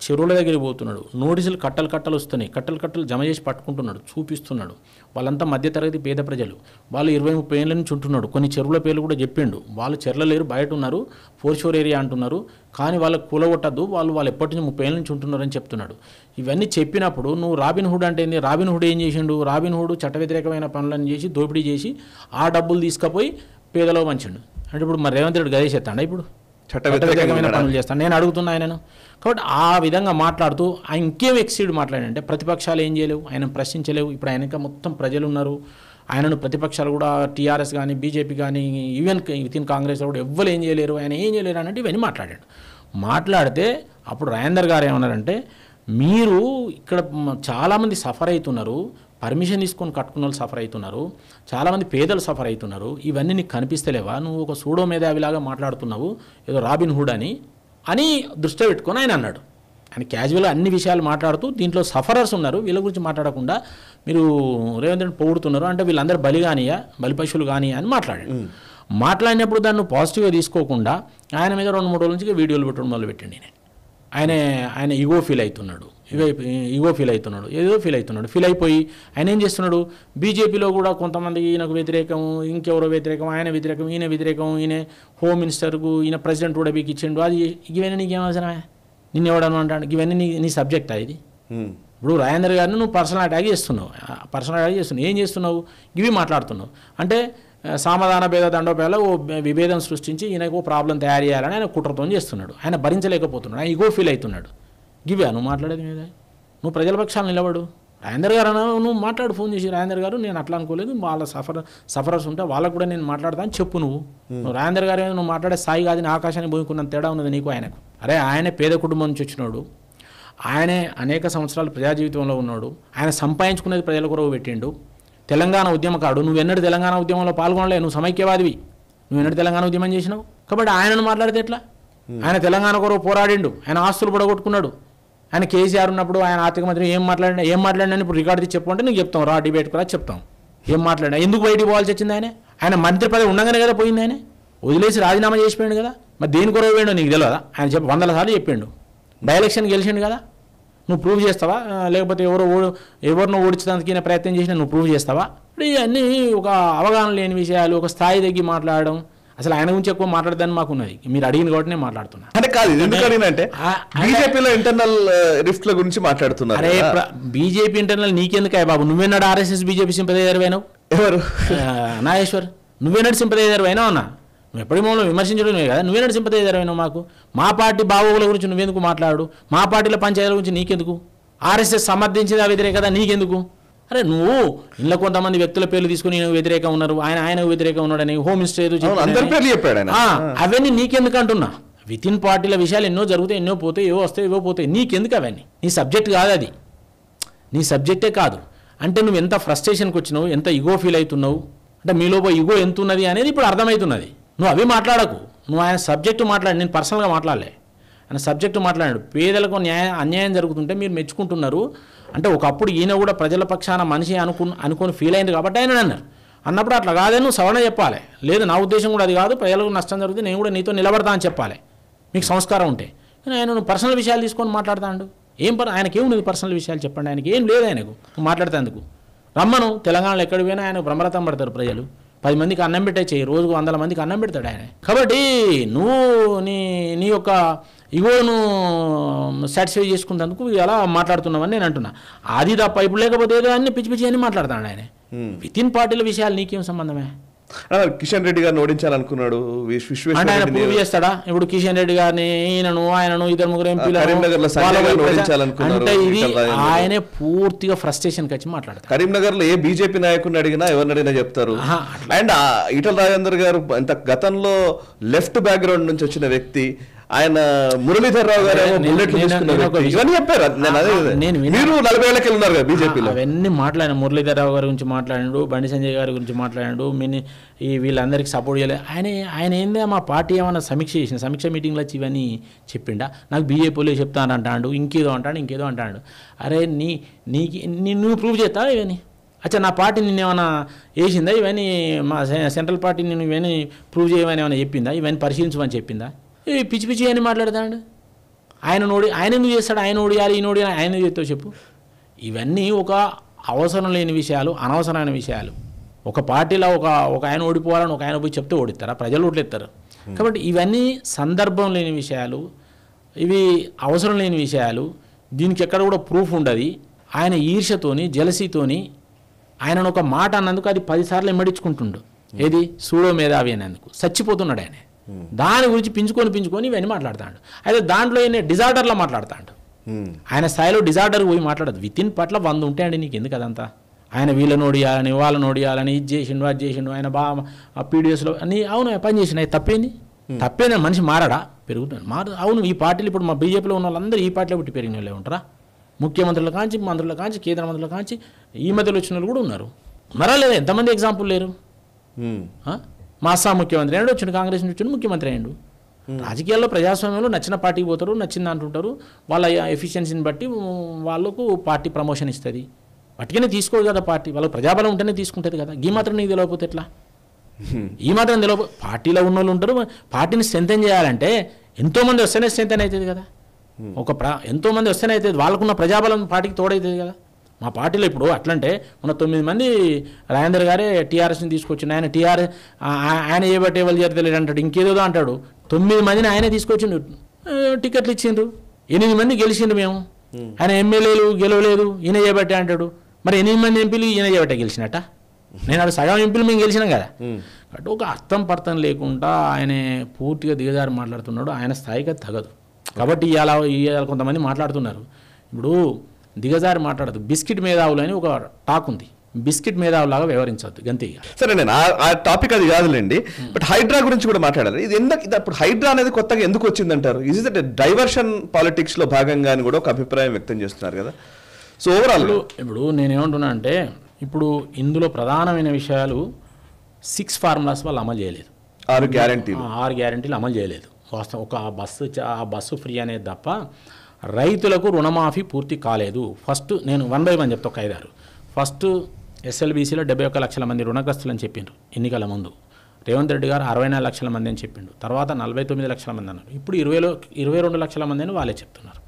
చెరువుల దగ్గరికి పోతున్నాడు, నోటీసులు కట్టలు వస్తున్నాయి, కట్టలు జమ చేసి పట్టుకుంటున్నాడు, చూపిస్తున్నాడు. వాళ్ళంతా మధ్యతరగతి పేద ప్రజలు, వాళ్ళు 20-30 ఏళ్ళ నుంచి ఉంటున్నాడు. కొన్ని చెరువుల పేర్లు కూడా చెప్పిండు, వాళ్ళు చెర్ల లేరు, బయట ఉన్నారు, ఫోర్షోర్ ఏరియా అంటున్నారు, కానీ వాళ్ళకు కూలగొట్టద్దు, వాళ్ళు ఎప్పటి నుంచి 30 ఏళ్ళ నుంచి ఉంటున్నారని చెప్తున్నాడు. ఇవన్నీ చెప్పినప్పుడు నువ్వు రాబిన్హుడ్ అంటే ఏంది? రాబిన్హుడ్ ఏం చేసిండు? రాబిన్హుడ్ చట్ట వ్యతిరేకమైన పనులను చేసి దోపిడీ చేసి ఆ డబ్బులు తీసుకుపోయి పేదలో పంచిండు. అంటే ఇప్పుడు మరి రేవంత్ రెడ్డి గదే చేస్తాడా? ఇప్పుడు చట్టవ్యతిరేకమైన పనులు చేస్తాను నేను అడుగుతున్నా ఆయనను. కాబట్టి ఆ విధంగా మాట్లాడుతూ ఆయన ఇంకేం ఎక్సీడ్ మాట్లాడంటే ప్రతిపక్షాలు ఏం చేయలేవు, ఆయన ప్రశ్నించలేవు. ఇప్పుడు ఆయనక మొత్తం ప్రజలు ఉన్నారు, ఆయనను ప్రతిపక్షాలు కూడా టీఆర్ఎస్ కానీ బీజేపీ కానీ ఈవెన్ వితిన్ కాంగ్రెస్ కూడా ఎవ్వరు ఏం చేయలేరు, ఆయన ఏం చేయలేరు అన్నట్టు ఇవన్నీ మాట్లాడాడు. మాట్లాడితే అప్పుడు రాజేందర్ గారు ఏమన్నారంటే మీరు ఇక్కడ చాలామంది సఫర్ అవుతున్నారు, పర్మిషన్ తీసుకొని కట్టుకున్న వాళ్ళు సఫర్ అవుతున్నారు, చాలామంది పేదలు సఫర్ అవుతున్నారు. ఇవన్నీ నీకు కనిపిస్తలేవా? నువ్వు ఒక సూడో మేధావిలాగా మాట్లాడుతున్నావు, ఏదో రాబిన్ హుడ్ అని దృష్టిలో పెట్టుకొని ఆయన అన్నాడు. ఆయన క్యాజువల్గా అన్ని విషయాలు మాట్లాడుతూ దీంట్లో సఫరర్స్ ఉన్నారు, వీళ్ళ గురించి మాట్లాడకుండా మీరు రేవంత్ రెడ్డి పొగుడుతున్నారు అంటే వీళ్ళందరూ బలి పశువులు కానీ అని మాట్లాడాడు. మాట్లాడినప్పుడు దాన్ని పాజిటివ్గా తీసుకోకుండా ఆయన మీద 2-3 రోజుల నుంచి వీడియోలు పెట్టడం మొదలుపెట్టండి. ఆయన ఈగో ఫీల్ అవుతున్నాడు, ఏదో ఫీల్ అవుతున్నాడు. ఫీల్ అయిపోయి ఆయన ఏం చేస్తున్నాడు, బీజేపీలో కూడా కొంతమంది ఈయనకు వ్యతిరేకం, ఇంకెవరో వ్యతిరేకం, ఆయన వ్యతిరేకం, ఈయన హోమ్ మినిస్టర్కు, ఈయన ప్రెసిడెంట్ కూడా మీకు ఇచ్చిండు, అది ఇవన్నీ నీకేం అవసరమే, నిన్ను ఎవడను అంటాడు, ఇవన్నీ నీ సబ్జెక్టా ఇది? ఇప్పుడు రాజేందర్ గారిని నువ్వు పర్సనల్ అటాక్ చేస్తున్నావు, ఏం చేస్తున్నావు? ఇవి మాట్లాడుతున్నావు అంటే సామధాన భేద దండోపేల ఓ విభేదం సృష్టించి ఈయనకు ప్రాబ్లం తయారు చేయాలని ఆయన కుట్రతో చేస్తున్నాడు. ఆయన భరించలేకపోతున్నాడు, ఆయన ఈగో ఫీల్ అవుతున్నాడు. గివే నువ్వు మాట్లాడేది మీద, నువ్వు ప్రజల పక్షాలు నిలబడు. రాజేందర్ గారు నువ్వు మాట్లాడు, ఫోన్ చేసి రాజేందర్ గారు నేను అట్లా అనుకోలేదు, వాళ్ళ సఫరర్స్ ఉంటే వాళ్ళకు కూడా నేను మాట్లాడతా అని చెప్పు. నువ్వు రాజేందర్ గారు నువ్వు మాట్లాడే స్థాయి కాదు, ఆకాశాన్ని పోయికున్నంత తేడా ఉన్నది నీకు ఆయనకు. అరే ఆయనే పేద కుటుంబం నుంచి వచ్చినాడు, ఆయనే అనేక సంవత్సరాలు ప్రజా జీవితంలో ఉన్నాడు, ఆయన సంపాదించుకునేది ప్రజల కొరకు పెట్టిండు. తెలంగాణ ఉద్యమకాడు, నువ్వెన్నడు తెలంగాణ ఉద్యమంలో పాల్గొనలే, నువ్వు సమైక్యవాదివి, నువ్వెన్నడు తెలంగాణ ఉద్యమం చేసినావు. కాబట్టి ఆయనను మాట్లాడితే ఎట్లా? ఆయన తెలంగాణ కొరకు పోరాడిండు, ఆయన ఆస్తులు పడగొట్టుకున్నాడు. ఆయన కేసీఆర్ ఉన్నప్పుడు ఆయన ఆర్థిక మంత్రి ఏం మాట్లాడినా ఇప్పుడు రికార్డు తీసి చెప్పు అంటే నీకు చెప్తాం, రా డిబేట్ కూడా చెప్తాం ఏం మాట్లాడినా. ఎందుకు బయటికి పోవాల్సి వచ్చింది? ఆయన మంత్రి పదవి ఉండగానే కదా పోయింది, ఆయన వదిలేసి రాజీనామా చేసిపోయాడు కదా. మరి దేని కొరకు పోయాడో నీకు తెలియదా? ఆయన 100 సార్లు చెప్పిండు, బై ఎలక్షన్ గెలిచిండు కదా. నువ్వు ప్రూవ్ చేస్తావా? లేకపోతే ఎవరినో ఓడించడానికి ప్రయత్నం చేసినా నువ్వు ప్రూవ్ చేస్తావా? ఇవన్నీ ఒక అవగాహన లేని విషయాలు, ఒక స్థాయి తగ్గి మాట్లాడడం. అసలు ఆయన గురించి ఎక్కువ మాట్లాడదని మాకున్నది, మీరు అడిగిన కాబట్టి నేను మాట్లాడుతున్నా. అంటే కాదు, ఎందుకంటే బీజేపీలో ఇంటర్నల్ రిఫ్ట్ల గురించి మాట్లాడుతున్నారు. అరే బీజేపీ ఇంటర్నల్ నీకెందుకు బాబు? నువ్వేనాడు ఆర్ఎస్ఎస్ బీజేపీ సింపదైజర్ అయినావు? ఎవరు? నాగేశ్వర్, నువ్వేనాడు సింపదైజర్ అయినావు అన్నా? నువ్వు ఎప్పటి మూలం విమర్శించడం కదా, నువ్వేనాడు సింపదైజర్ అయినావు? మాకు మా పార్టీ బాగోగుల గురించి నువ్వెందుకు మాట్లాడు? మా పార్టీల పంచాయతీల గురించి నీకెందుకు? ఆర్ఎస్ఎస్ సమర్థించేది ఆ వ్యతిరేకత నీకెందుకు? అరే నువ్వు ఇంట్లో కొంతమంది వ్యక్తుల పేర్లు తీసుకుని నేను వ్యతిరేకంగా ఉన్నారు, ఆయనకు వ్యతిరేకంగా ఉన్నాడని, హోమ్ మినిస్టర్ చెప్పాడు, అవన్నీ నీకెందుకు అంటున్నా? విత్ ఇన్ పార్టీల విషయాలు ఎన్నో జరుగుతాయి, ఎన్నో పోతాయి, ఏవో వస్తాయి, ఏవో పోతాయి. నీకెందుకు అవన్నీ? నీ సబ్జెక్ట్ కాదు అది, నీ సబ్జెక్టే కాదు. అంటే నువ్వు ఎంత ఫ్రస్ట్రేషన్కి వచ్చినావు, ఎంత ఈగో ఫీల్ అవుతున్నావు, అంటే మీలోపో ఈగో ఎంత ఉన్నది అనేది ఇప్పుడు అర్థమవుతున్నది. నువ్వు అవి మాట్లాడకు, నువ్వు ఆయన సబ్జెక్టు మాట్లాడు. నేను పర్సనల్గా మాట్లాడలే, ఆయన సబ్జెక్టు మాట్లాడాడు. పేదలకు అన్యాయం జరుగుతుంటే మీరు మెచ్చుకుంటున్నారు అంటే ఒకప్పుడు ఈయన కూడా ప్రజల పక్షాన మనిషి అనుకుని ఫీల్ అయింది కాబట్టి ఆయన అన్నప్పుడు అట్లా కాదే నువ్వు సవరణ చెప్పాలి. లేదు నా ఉద్దేశం కూడా అది కాదు, ప్రజలకు నష్టం జరిగితే నేను కూడా నీతో నిలబడతా అని చెప్పాలి, మీకు సంస్కారం ఉంటే. కానీ ఆయన నువ్వు పర్సనల్ విషయాలు తీసుకొని మాట్లాడతాడు. ఆయనకి ఏమున్నది పర్సనల్ విషయాలు చెప్పండి, ఆయనకి ఏం లేదు. ఆయనకు నువ్వు మాట్లాడేందుకు రమ్మను. తెలంగాణలో ఎక్కడికి పోయినా ఆయన బ్రహ్మరథం పడతారు ప్రజలు. 10 మందికి అన్నం పెట్టే చేయి, రోజుకు 100 మందికి అన్నం పెడతాడు ఆయన. కాబట్టి నువ్వు నీ యొక్క ఇగోను సాటిస్ఫై చేసుకున్నందుకు ఎలా మాట్లాడుతున్నావని నేను అంటున్నా. అది తప్ప ఇప్పుడు లేకపోతే ఏదో అన్ని పిచ్చి అని మాట్లాడతాడు ఆయన. విత్ ఇన్ పార్టీల విషయాలు నీకేం సంబంధమే? కిషన్ రెడ్డి గారిని ఓడించాలనుకున్నాడు, అంటే ఆయన ప్రూవ్ చేస్తాడా? ఇప్పుడు కిషన్ రెడ్డి గారిని ఈయనను 2-3 ఎంపీలు అంటే ఇది ఆయనే పూర్తిగా ఫ్రస్ట్రేషన్కి వచ్చి మాట్లాడతారు. కరీంనగర్ లో ఏ బీజేపీ నాయకుడిని అడిగినా ఎవరిని అడిగినా చెప్తారు. అండ్ ఈటల రాజేందర్ గారు ఇంత గతంలో లెఫ్ట్ బ్యాక్గ్రౌండ్ నుంచి వచ్చిన వ్యక్తి, ఆయన మురళీధర్ రావు గారు ఇవన్నీ చెప్పారు. మీరు 40 ఏళ్ళకి ఉన్నారు కదా బీజేపీలో, అవన్నీ మాట్లాడిన మురళీధర్ రావు గారి గురించి మాట్లాడాడు, బండి సంజయ్ గారి గురించి మాట్లాడాడు, వీళ్ళందరికీ సపోర్ట్ చేయలేదు. ఆయన ఏందే మా పార్టీ ఏమన్నా సమీక్ష మీటింగ్లో వచ్చి ఇవన్నీ చెప్పిండా? నాకు బీజేపీలో చెప్తానంటాడు, ఇంకేదో అంటాడు. అరే నువ్వు ప్రూవ్ చేస్తావా ఇవన్నీ? అచ్చా నా పార్టీ నిన్నేమన్నా వేసిందా? ఇవన్నీ మా సెంట్రల్ పార్టీ నేను ఇవన్నీ ప్రూవ్ చేయమని ఏమైనా చెప్పిందా? ఇవన్నీ పరిశీలించమని చెప్పిందా? పిచ్చి అని మాట్లాడతాడు. ఆయన ఎందుకు చేస్తాడు? ఆయన ఓడియాలి, ఈయన ఓడియాలి, ఆయన చేస్తావు చెప్పు. ఇవన్నీ ఒక అవసరం లేని విషయాలు, అనవసరమైన విషయాలు. ఒక పార్టీలో ఒక ఆయన ఓడిపోవాలని ఒక ఆయన పోయి చెప్తే ఓడిస్తారా? ప్రజలు ఓట్లేస్తారు. కాబట్టి ఇవన్నీ సందర్భం లేని విషయాలు, ఇవి అవసరం లేని విషయాలు. దీనికి ఎక్కడ కూడా ప్రూఫ్ ఉండదు. ఆయన ఈర్ష్యతోని, జలసీతోని ఆయనను ఒక మాట అన్నందుకు అది 10 సార్లు ఎమ్మడించుకుంటుండు. ఏది సూడో మేధావి అనేందుకు చచ్చిపోతున్నాడు ఆయన. దాని గురించి పించుకొని ఇవన్నీ మాట్లాడతాడు. అయితే దాంట్లో ఈయన డిజార్డర్లా మాట్లాడతాడు. ఆయన స్థాయిలో డిజార్డర్ పోయి మాట్లాడదు. విత్ ఇన్ పట్ల 100 ఉంటాయండి. నీకు ఎందుకు అదంతా? ఆయన వీళ్ళని ఓడియాలని, వాళ్ళని ఓడియాలని, ఇది చేసిండు, అది చేసిండు, ఆయన బాగా పీడిఎస్లో అన్నీ అవును పని చేసిన తప్పేంది? మనిషి మారడా? పెరుగుతాడు. అవును ఈ పార్టీలు ఇప్పుడు మా బీజేపీలో ఉన్న వాళ్ళందరూ ఈ పార్టీలో పుట్టి పెరిగిన వాళ్ళే ఉంటారా? ముఖ్యమంత్రుల కాంచి, మంత్రుల కాంచి, కేంద్ర మంత్రుల కాంచి ఈ మధ్యలో వచ్చిన వాళ్ళు కూడా ఉన్నారు. ఉన్నారా లేదా? ఎంతమంది ఎగ్జాంపుల్ లేరు? మా అస్సాం ముఖ్యమంత్రి అయ్యాడు, వచ్చిన కాంగ్రెస్ నుంచి వచ్చిన ముఖ్యమంత్రి అయ్యాడు. రాజకీయాల్లో ప్రజాస్వామ్యంలో నచ్చిన పార్టీకి పోతారు, నచ్చింది అంటుంటారు. వాళ్ళ ఎఫిషియన్సీని బట్టి వాళ్ళకు పార్టీ ప్రమోషన్ ఇస్తుంది. వాటికనే తీసుకోదు కదా పార్టీ, వాళ్ళకి ప్రజాబలం ఉంటేనే తీసుకుంటుంది కదా. ఈ మాత్రం నీకు తెలియకపోతే ఎట్లా? ఈ మాత్రం తెలియదు. పార్టీలో ఉన్న వాళ్ళు ఉంటారు. పార్టీని స్ట్రెంథెన్ చేయాలంటే ఎంతోమంది వస్తేనే స్ట్రెంథెన్ అవుతుంది కదా. ఎంతోమంది వస్తేనే అవుతుంది, వాళ్ళకున్న ప్రజాబలం పార్టీకి తోడవుతుంది కదా. మా పార్టీలో ఇప్పుడు అట్లంటే మన 9 మంది రాజేందర్ గారే టీఆర్ఎస్ని తీసుకొచ్చిండు. ఆయన ఏ బట్టి ఎవరు చేరతలేడు అంటాడు, ఇంకేదో అంటాడు. 9 మందిని ఆయనే తీసుకొచ్చిండు, టికెట్లు ఇచ్చిండ్రు, 8 మంది గెలిచిండు మేము. ఆయన ఎమ్మెల్యేలు గెలవలేదు, ఈయన చేయబట్టే అంటాడు. మరి 8 మంది ఎంపీలు ఈయన చేయబట్టే గెలిచినట్ట? నేను అక్కడ సగం ఎంపీలు మేము గెలిచినాం కదా. కాబట్టి ఒక అర్థం పర్థం లేకుండా ఆయన పూర్తిగా దిగజారి మాట్లాడుతున్నాడు. ఆయన స్థాయిగా తగదు. కాబట్టి ఇవాళ కొంతమంది మాట్లాడుతున్నారు. ఇప్పుడు దిగజారి మాట్లాడదు. బిస్కెట్ మేధావులు అని ఒక టాక్ ఉంది. బిస్కెట్ మేధావులాగా వ్యవహరించద్దు గంతే. సరే, నేను ఆ టాపిక్ అది కాదులేండి. బట్ హైడ్రా గురించి కూడా మాట్లాడాలి. ఇది ఇప్పుడు హైడ్రా అనేది కొత్తగా ఎందుకు వచ్చిందంటారు? ఈజ్ ఇట్ డైవర్షన్ పాలిటిక్స్ లో భాగంగా అని కూడా ఒక అభిప్రాయం వ్యక్తం చేస్తున్నారు కదా. సో ఓవరాల్ ఇప్పుడు నేనేమంటున్నా అంటే, ఇప్పుడు ఇందులో ప్రధానమైన విషయాలు 6 ఫార్ములాస్ వాళ్ళు అమలు చేయలేదు. 6 గ్యారెంటీలు అమలు చేయలేదు. వాస్తవం ఒక ఆ బస్సు ఫ్రీ అనేది తప్ప రైతులకు రుణమాఫీ పూర్తి కాలేదు. ఫస్ట్ నేను 1 by 1 చెప్తా, ఒక 5-6. ఫస్ట్ ఎస్ఎల్బీసీలో 71 లక్షల మంది రుణగ్రస్తులు అని చెప్పిండ్రు ఎన్నికల ముందు. రేవంత్ రెడ్డి గారు 64 లక్షల మంది అని చెప్పిండు. తర్వాత 49 లక్షల మంది అన్నారు. ఇప్పుడు 22 లక్షల మంది అని వాళ్ళే చెప్తున్నారు.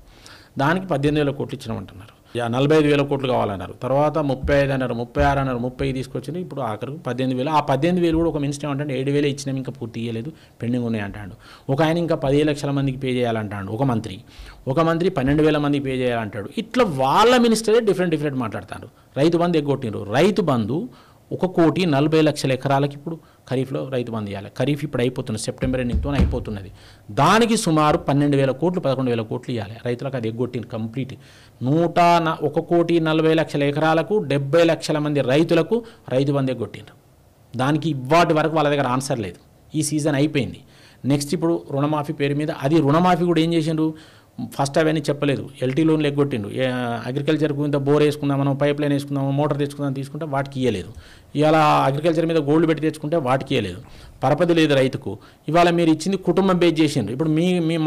దానికి 18,000 కోట్లు ఇచ్చినామంటున్నారు. 45,000 కోట్లు కావాలన్నారు. తర్వాత 35 అన్నారు, 36 అన్నారు, 30 తీసుకొచ్చింది. ఇప్పుడు ఆఖరికి 18,000. ఆ 18,000 కూడా ఒక మినిస్టర్ ఏమంటే 7,000 ఇచ్చినాం, ఇంకా పూర్తి ఇవ్వలేదు, పెండింగ్ ఉన్నాయి అంటాడు. ఒక ఆయన ఇంకా 15 లక్షల మందికి పే చేయాలంటాడు ఒక మంత్రి. 12,000 మందికి పే చేయాలంటాడు. ఇట్లా వాళ్ళ మినిస్టరే డిఫరెంట్ మాట్లాడతారు. రైతు బంధు ఎగ్గొట్టిండ్రు. రైతు బంధు 1,40,00,000 ఎకరాలకి ఇప్పుడు ఖరీఫ్లో రైతు బంధు ఇవ్వాలి. ఖరీఫ్ ఇప్పుడు అయిపోతున్నది, సెప్టెంబర్ ఎండింగ్తో అయిపోతున్నది. దానికి సుమారు 12,000 కోట్లు 11,000 కోట్లు ఇవ్వాలి రైతులకు. అది ఎగ్గొట్టింది కంప్లీట్. 1,40,00,000 ఎకరాలకు 70 లక్షల మంది రైతులకు రైతు బంధు ఎగ్గొట్టిండ్రు. దానికి ఇవాటి వరకు వాళ్ళ దగ్గర ఆన్సర్ లేదు. ఈ సీజన్ అయిపోయింది. నెక్స్ట్ ఇప్పుడు రుణమాఫీ పేరు మీద, అది రుణమాఫీ కూడా ఏం చేసిండ్రు? ఫస్ట్ అవన్నీ చెప్పలేదు. ఎల్టీ లోన్లు ఎగ్గొట్టిండు. అగ్రికల్చర్కు ఇంత బోర్ వేసుకుందాం, మనం పైప్ లైన్ వేసుకుందాం, మోటార్ తెచ్చుకుందాం తీసుకుంటే వాటికి ఇవ్వలేదు. ఇవాళ అగ్రికల్చర్ మీద గోల్డ్ పెట్టి తెచ్చుకుంటే వాటికి ఇవ్వలేదు. పరపతి లేదు రైతుకు. ఇవాళ మీరు ఇచ్చింది కుటుంబం బేస్ చేసిండ్రు. ఇప్పుడు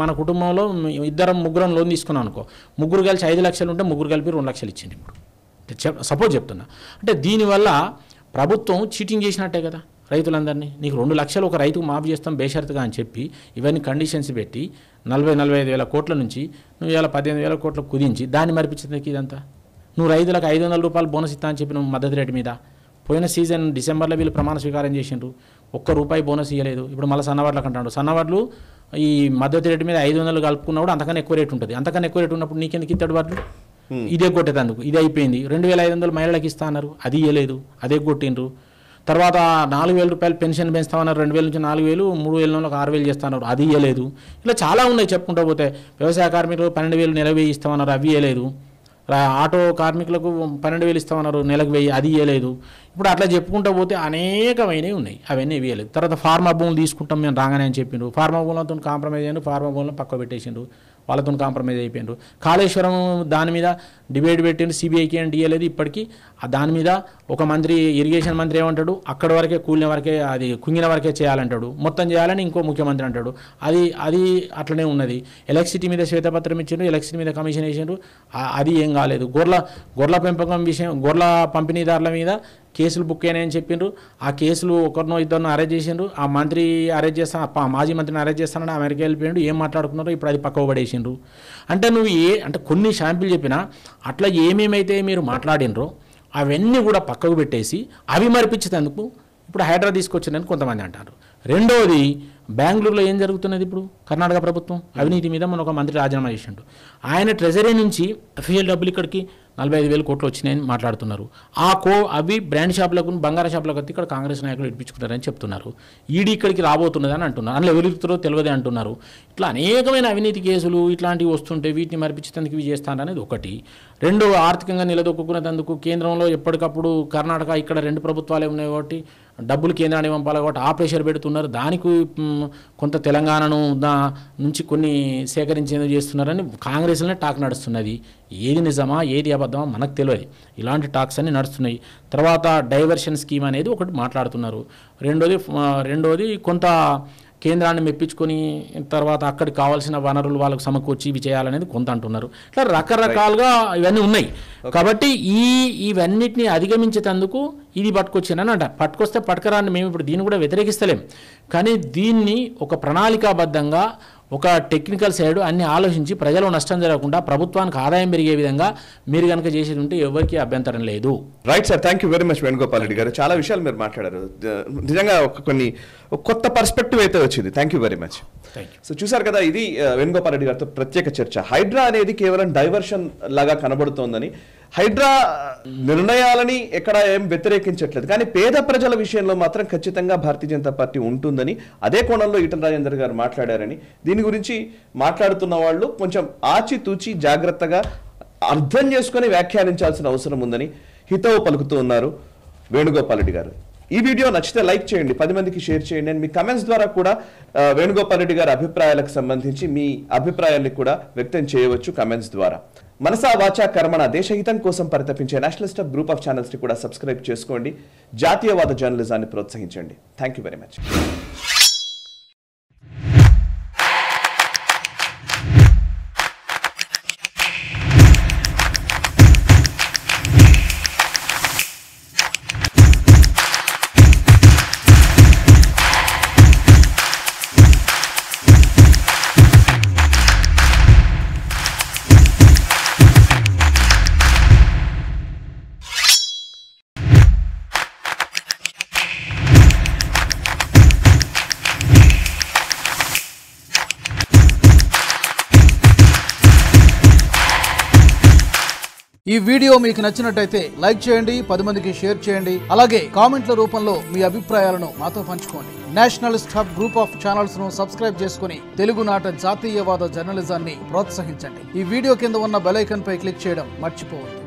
మన కుటుంబంలో 2-3 లోన్ తీసుకున్నాం అనుకో, ముగ్గురు కలిసి 5 లక్షలు ఉంటే ముగ్గురు కలిపి 2 లక్షలు ఇచ్చింది. ఇప్పుడు సపోజ్ చెప్తున్నా. అంటే దీనివల్ల ప్రభుత్వం చీటింగ్ చేసినట్టే కదా రైతులందరినీ. నీకు 2 లక్షలు ఒక రైతుకు మాఫీ చేస్తాం బేషరతుగా అని చెప్పి ఇవన్నీ కండిషన్స్ పెట్టి 40,000-45,000 కోట్ల నుంచి నువ్వు ఇవాళ 18,000 కోట్లకు కుదించి దాన్ని మరిపించింది ఇదంతా. నువ్వు రైతులకు 500 రూపాయలు బోనస్ ఇస్తా అని చెప్పి నువ్వు మద్దతు రేటు మీద. పోయిన సీజన్ డిసెంబర్లో వీళ్ళు ప్రమాణ స్వీకారం చేసిండ్రు, ₹1 బోనస్ ఇవ్వలేదు. ఇప్పుడు మళ్ళీ సన్నవాడ్లకు అంటాడు. సన్నవాడ్లు ఈ మద్దతు రేటు మీద 500 కలుపుకున్నప్పుడు అంతకన్నా ఎక్కువ రేటు ఉంటుంది. అంతకన్నా ఎక్కువ రేటు ఉన్నప్పుడు నీకెందుకు ఇస్తాడు వాడు? ఇదే కొట్టేదందుకు. ఇది అయిపోయింది. 2,500 మహిళలకు ఇస్తా అన్నారు, అది ఇవ్వలేదు, అదే కొట్టిండ్రు. తర్వాత 4,000 రూపాయలు పెన్షన్ పెంచుతామన్నారు, 2,000 నుంచి 4,000, 3,000 6,000 చేస్తున్నారు, అది ఇవ్వలేదు. ఇలా చాలా ఉన్నాయి చెప్పుకుంటూ పోతే. వ్యవసాయ కార్మికులు 12,000 నెలకు 1,000 ఇస్తామన్నారు, అవి ఇవ్వలేదు. ఆటో కార్మికులకు 12,000 ఇస్తామన్నారు, నెలకు 1,000, అది ఇవ్వలేదు. ఇప్పుడు అట్లా చెప్పుకుంటూ పోతే అనేకమైనవి ఉన్నాయి, అవన్నీ ఇవ్వలేదు. తర్వాత ఫార్మా భూములు తీసుకుంటాం మేము రాగానే అని చెప్పిండ్రు. ఫార్మా భూములతో కాంప్రమైజ్ అయ్యారు, ఫార్మా భూములను పక్క పెట్టేసిండ్రు, వాళ్ళతో కాంప్రమైజ్ అయిపోయిండ్రు. కాళేశ్వరం దాని మీద డిబేట్ పెట్టిండు, సిబిఐకి అంటే ఇవ్వలేదు. ఇప్పటికీ దాని మీద ఒక మంత్రి, ఇరిగేషన్ మంత్రి ఏమంటాడు, అక్కడి వరకే కూలిన వరకే, అది కుంగిన వరకే చేయాలంటాడు, మొత్తం చేయాలని ఇంకో ముఖ్యమంత్రి అంటాడు. అది అట్లనే ఉన్నది. ఎలక్ట్రిసిటీ మీద శ్వేతపత్రం ఇచ్చిండ్రు, ఎలక్ట్రిసిటీ మీద కమిషన్ వేసిండ్రు, అది ఏం కాలేదు. గొర్రెల పెంపకం విషయం, గొర్రెల పంపిణీదారుల మీద కేసులు బుక్ అయినాయని చెప్పిండ్రు. ఆ కేసులు 1-2 అరెస్ట్ చేసిండ్రు. ఆ మంత్రి అరెస్ట్ చేస్తాను, మాజీ మంత్రిని అరెస్ట్ చేస్తానని అమెరికా వెళ్ళిపోయిండు. ఏం మాట్లాడుకున్నారో ఇప్పుడు అది పక్కకు పడేసిండ్రు. అంటే నువ్వు అంటే కొన్ని షాంపుల్ చెప్పినా అట్లా ఏమేమైతే మీరు మాట్లాడినరో అవన్నీ కూడా పక్కకు పెట్టేసి అవి మరిపించేందుకు ఇప్పుడు హైడ్రా తీసుకొచ్చిందని కొంతమంది అంటారు. రెండవది, బెంగళూరులో ఏం జరుగుతున్నది ఇప్పుడు? కర్ణాటక ప్రభుత్వం అవినీతి మీద మన ఒక మంత్రి రాజీనామా చేసిండు. ఆయన ట్రెజరీ నుంచి అఫీషియల్ డబ్బులు ఇక్కడికి 45,000 కోట్లు వచ్చినాయని మాట్లాడుతున్నారు. అవి బ్రాండ్ షాపులకు, బంగారం షాపులకు వచ్చి ఇక్కడ కాంగ్రెస్ నాయకులు ఇప్పించుకుంటారని చెప్తున్నారు. ఈడీ ఇక్కడికి రాబోతున్నదని అంటున్నారు. అందులో ఎవరు ఇస్తారో తెలియదే అంటున్నారు. ఇట్లా అనేకమైన అవినీతి కేసులు ఇట్లాంటివి వస్తుంటే వీటిని మరిపించేందుకు ఇవి చేస్తారనేది ఒకటి. రెండు, ఆర్థికంగా నిలదొక్కునేందుకు కేంద్రంలో ఎప్పటికప్పుడు కర్ణాటక ఇక్కడ 2 ప్రభుత్వాలే ఉన్నాయి కాబట్టి డబ్బులు కేంద్రానికి పంపాలి కాబట్టి ఆ ప్రెషర్ పెడుతున్నారు. ఉన్నారు, దానికి కొంత తెలంగాణను నుంచి కొన్ని సేకరించేందుకు చేస్తున్నారని కాంగ్రెస్లోనే టాక్ నడుస్తున్నది. ఏది నిజమా ఏది అబద్ధమా మనకు తెలియదు. ఇలాంటి టాక్స్ అన్నీ నడుస్తున్నాయి. తర్వాత డైవర్షన్ స్కీమ్ అనేది ఒకటి మాట్లాడుతున్నారు. రెండోది కొంత కేంద్రాన్ని మెప్పించుకొని తర్వాత అక్కడికి కావాల్సిన వనరులు వాళ్ళకు సమకూర్చి ఇవి చేయాలనేది కొంత అంటున్నారు. ఇట్లా రకరకాలుగా ఇవన్నీ ఉన్నాయి. కాబట్టి ఇవన్నిటిని అధిగమించేందుకు ఇది పట్టుకొచ్చానని పట్టుకొస్తే పట్టుకరాన్ని మేము ఇప్పుడు దీన్ని కూడా వ్యతిరేకిస్తలేం. కానీ దీన్ని ఒక ప్రణాళికాబద్ధంగా ఒక టెక్నికల్ సైడ్ అన్ని ఆలోచించి ప్రజలు నష్టం జరగకుండా ప్రభుత్వానికి ఆదాయం పెరిగే విధంగా మీరు కనుక చేసేది ఉంటే ఎవరికి అభ్యంతరం లేదు. Right sir, thank you very much Venugopal Reddy గారు. చాలా విషయాలు మీరు మాట్లాడారు. నిజంగా కొన్ని కొత్త పర్స్పెక్టివ్ అయితే వచ్చింది. Thank you very much. So చూసారు కదా, ఇది వేణుగోపాల్ రెడ్డి గారితో ప్రత్యేక చర్చ. హైడ్రా అనేది కేవలం డైవర్షన్ లాగా కనబడుతోందని, హైడ్రా నిర్ణయాలని ఎక్కడ ఏం వ్యతిరేకించట్లేదు, కానీ పేద ప్రజల విషయంలో మాత్రం ఖచ్చితంగా భారతీయ జనతా పార్టీ ఉంటుందని అదే కోణంలో ఈటల రాజేందర్ గారు మాట్లాడారని, దీని గురించి మాట్లాడుతున్న వాళ్ళు కొంచెం ఆచితూచి జాగ్రత్తగా అర్థం చేసుకొని వ్యాఖ్యానించాల్సిన అవసరం ఉందని హితవు పలుకుతూ ఉన్నారు వేణుగోపాల్ రెడ్డి గారు. ఈ వీడియో నచ్చితే లైక్ చేయండి, 10 మందికి షేర్ చేయండి. అండ్ మీ కమెంట్స్ ద్వారా కూడా వేణుగోపాల్ రెడ్డి గారి అభిప్రాయాలకు సంబంధించి మీ అభిప్రాయాన్ని కూడా వ్యక్తం చేయవచ్చు కమెంట్స్ ద్వారా. మనసా వాచా కర్మణ దేశహితం కోసం పరితపించే నేషనలిస్ట్ గ్రూప్ ఆఫ్ ఛానల్స్ ని కూడా సబ్స్క్రైబ్ చేసుకోండి. జాతీయవాద జర్నలిజాన్ని ప్రోత్సహించండి. Thank you very much. ఈ వీడియో మీకు నచ్చినట్టయితే లైక్ చేయండి, 10 మందికి షేర్ చేయండి. అలాగే కామెంట్ల రూపంలో మీ అభిప్రాయాలను మాతో పంచుకోండి. Nationalist hub group of channels ను సబ్స్క్రైబ్ చేసుకుని తెలుగునాట జాతీయవాద జర్నలిజాన్ని ప్రోత్సహించండి. ఈ వీడియో కింద ఉన్న బెల్ ఐకాన్ పై క్లిక్ చేయడం మర్చిపోవద్దు.